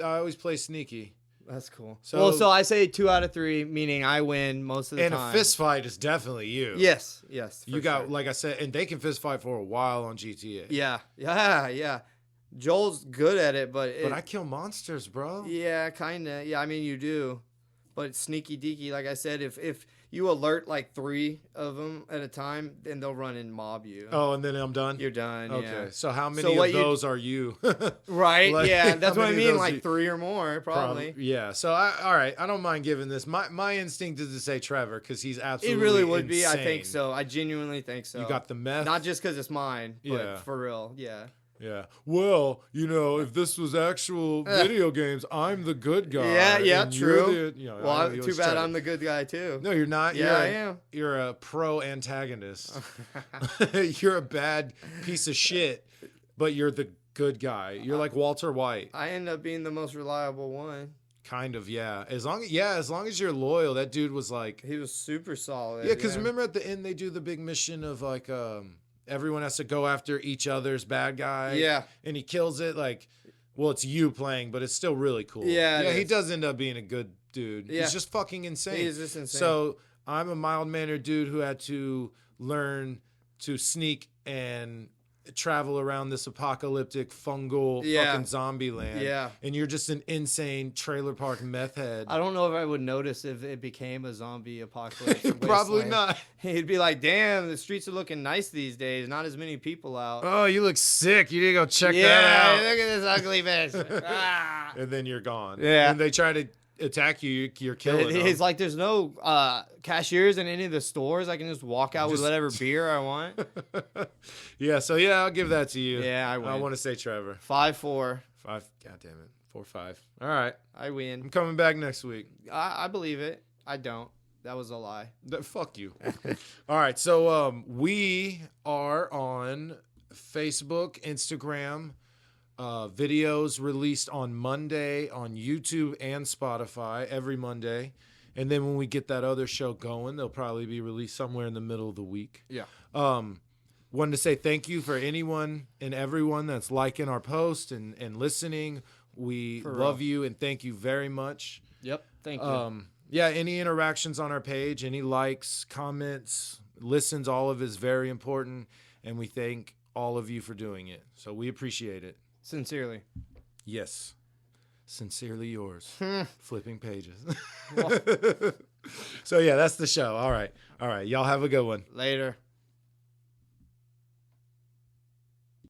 always play sneaky. That's cool. So I say 2 out of 3, meaning I win most of the time. And a fist fight is definitely you. Yes. You got, like I said, and they can fist fight for a while on GTA. Yeah. Joel's good at it, but I kill monsters, bro. Yeah, kind of. Yeah, I mean, you do. But sneaky deaky, like I said, if you alert like 3 of them at a time, then they'll run and mob you. Oh, and then I'm done? You're done, okay. yeah. So how many of those are you? Right, yeah. That's what I mean, like 3 or more, probably. Yeah. So, all right. I don't mind giving this. My instinct is to say Trevor because he's absolutely It really would insane. be. I think so. I genuinely think so. You got the meth? Not just because it's mine, but for real, yeah. Yeah. Well, if this was actual video games, I'm the good guy. Yeah, true. Well, too bad I'm the good guy, too. No, you're not. Yeah, I am. You're a pro antagonist. You're a bad piece of shit, but you're the good guy. You're like Walter White. I end up being the most reliable one. Kind of, yeah. As long as you're loyal, that dude was like... He was super solid. Yeah, because remember at the end, they do the big mission of like... everyone has to go after each other's bad guy. Yeah. And he kills it it's you playing, but it's still really cool. Yeah. Yeah, he does end up being a good dude. Yeah. He's just fucking insane. He is just insane. So I'm a mild-mannered dude who had to learn to sneak and travel around this apocalyptic fungal fucking zombie land. Yeah. And you're just an insane trailer park meth head. I don't know if I would notice if it became a zombie apocalypse. Probably not. He'd be like, damn, the streets are looking nice these days. Not as many people out. Oh, you look sick. You need to go check that out. Yeah, look at this ugly bitch. And then you're gone. Yeah. And they try to attack you, you're killing them. It's like there's no cashiers in any of the stores. I can just walk out with whatever beer I want. Yeah, so I'll give that to you. Yeah, I win. I want to say Trevor. 5-4. 5. God damn it. 4-5. All right. I win. I'm coming back next week. I believe it. I don't. That was a lie. Fuck you. All right, so we are on Facebook, Instagram, videos released on Monday on YouTube and Spotify every Monday. And then when we get that other show going, they'll probably be released somewhere in the middle of the week. Yeah. Wanted to say thank you for anyone and everyone that's liking our post and listening. We love you and thank you very much. Yep. Thank you. Yeah, any interactions on our page, any likes, comments, listens, all of it is very important. And we thank all of you for doing it. So we appreciate it. Sincerely. Yes. Sincerely yours. Flipping pages. So, yeah, that's the show. All right. Y'all have a good one. Later.